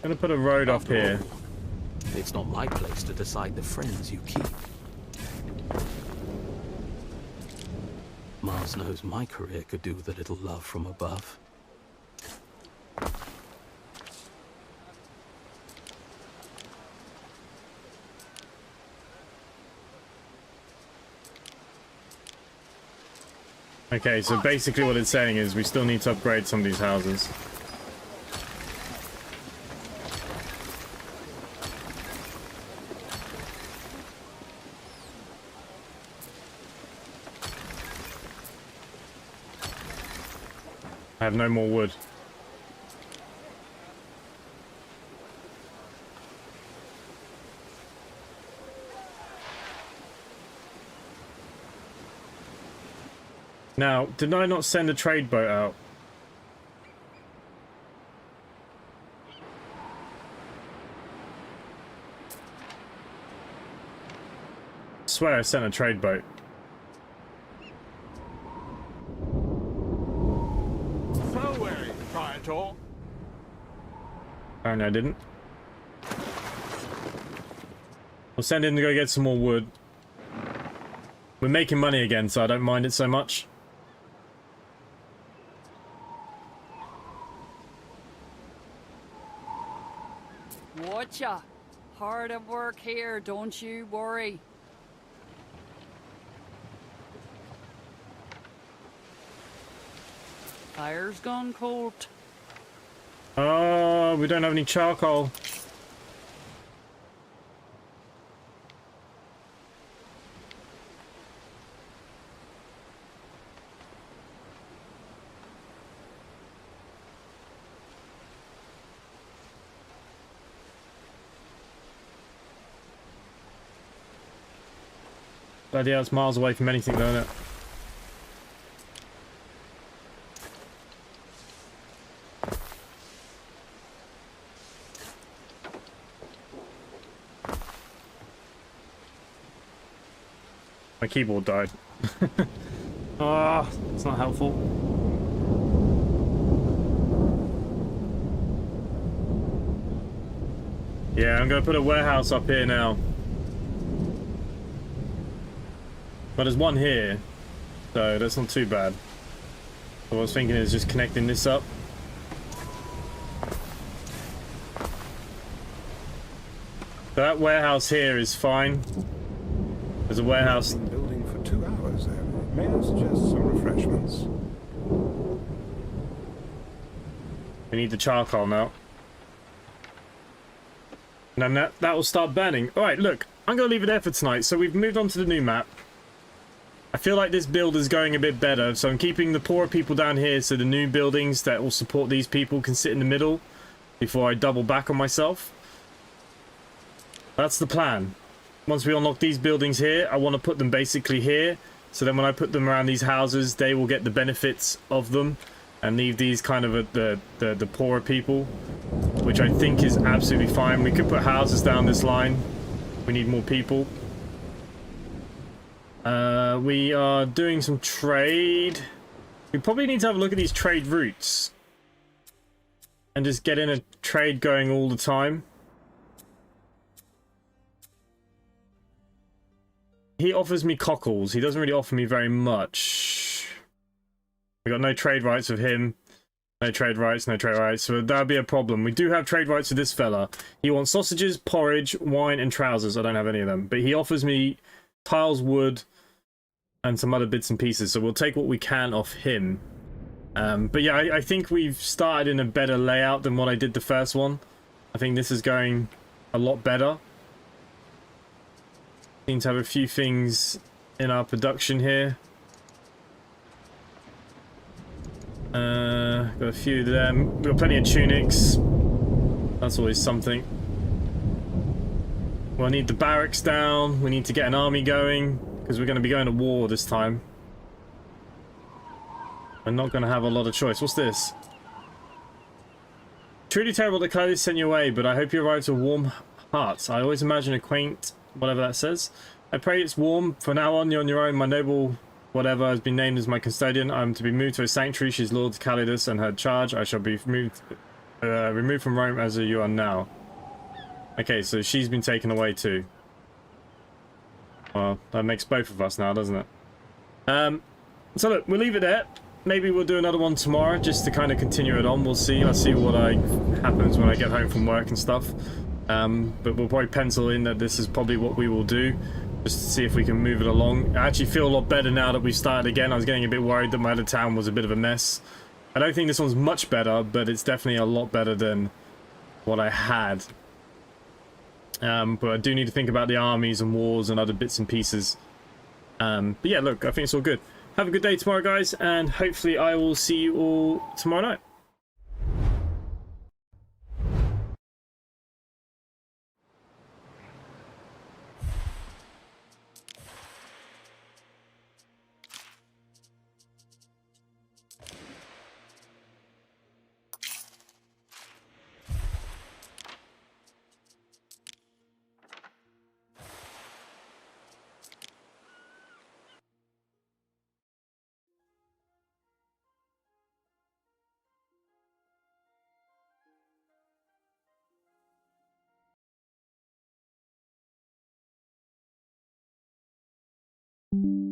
Speaker 2: I'm gonna put a road up
Speaker 10: After
Speaker 2: here.
Speaker 10: all, it's not my place to decide the friends you keep. Mars knows my career could do with a little love from above.
Speaker 2: Okay, so basically what it's saying is we still need to upgrade some of these houses. I have no more wood. Now, did I not send a trade boat out? I swear I sent a trade boat.
Speaker 3: So wary, Priator.
Speaker 2: Apparently I didn't. We'll send him to go get some more wood. We're making money again, so I don't mind it so much.
Speaker 12: Watcha. Hard at work here, don't you worry. Fire's gone cold.
Speaker 2: Oh, we don't have any charcoal. Bloody hell, it's miles away from anything, though, isn't it? My keyboard died. Ah, it's not helpful. Yeah, I'm gonna put a warehouse up here now. But there's one here, so that's not too bad. What I was thinking is just connecting this up. So that warehouse here is fine. There's a warehouse.
Speaker 9: Been building for 2 hours there. May I suggest some refreshments?
Speaker 2: We need the charcoal now. And then that will start burning. Alright, look, I'm going to leave it there for tonight. So we've moved on to the new map. I feel like this build is going a bit better. So I'm keeping the poorer people down here so the new buildings that will support these people can sit in the middle before I double back on myself. That's the plan. Once we unlock these buildings here, I want to put them basically here. So then when I put them around these houses, they will get the benefits of them. And leave these kind of at the poorer people, which I think is absolutely fine. We could put houses down this line. We need more people. We are doing some trade. We probably need to have a look at these trade routes. And just get in a trade going all the time. He offers me cockles. He doesn't really offer me very much. We got no trade rights with him. No trade rights, no trade rights. So that'll be a problem. We do have trade rights with this fella. He wants sausages, porridge, wine, and trousers. I don't have any of them. But he offers me tiles, wood, and some other bits and pieces. So we'll take what we can off him. But yeah, I think we've started in a better layout than what I did the first one. I think this is going a lot better. Seem to have a few things in our production here. Got a few of them. We've got plenty of tunics. That's always something. We'll need the barracks down. We need to get an army going because we're going to be going to war this time. We're not going to have a lot of choice. What's this? Truly terrible that Kylie sent you away, but I hope you arrive with warm hearts. I always imagine a quaint, whatever that says. I pray it's warm. For now on, you're on your own. My noble whatever has been named as my custodian. I'm to be moved to a sanctuary. She's Lord Calidus and her charge. I shall be removed from Rome as you are now. Okay, so she's been taken away too. Well, that makes both of us now, doesn't it? So look, we'll leave it there. Maybe we'll do another one tomorrow just to kind of continue it on. We'll see. I'll see what happens when I get home from work and stuff. But we'll probably pencil in that this is probably what we will do. Just to see if we can move it along. I actually feel a lot better now that we've started again. I was getting a bit worried that my other town was a bit of a mess. I don't think this one's much better, but it's definitely a lot better than what I had. But I do need to think about the armies and wars and other bits and pieces. But yeah, look, I think it's all good. Have a good day tomorrow, guys, and hopefully I will see you all tomorrow night.
Speaker 14: you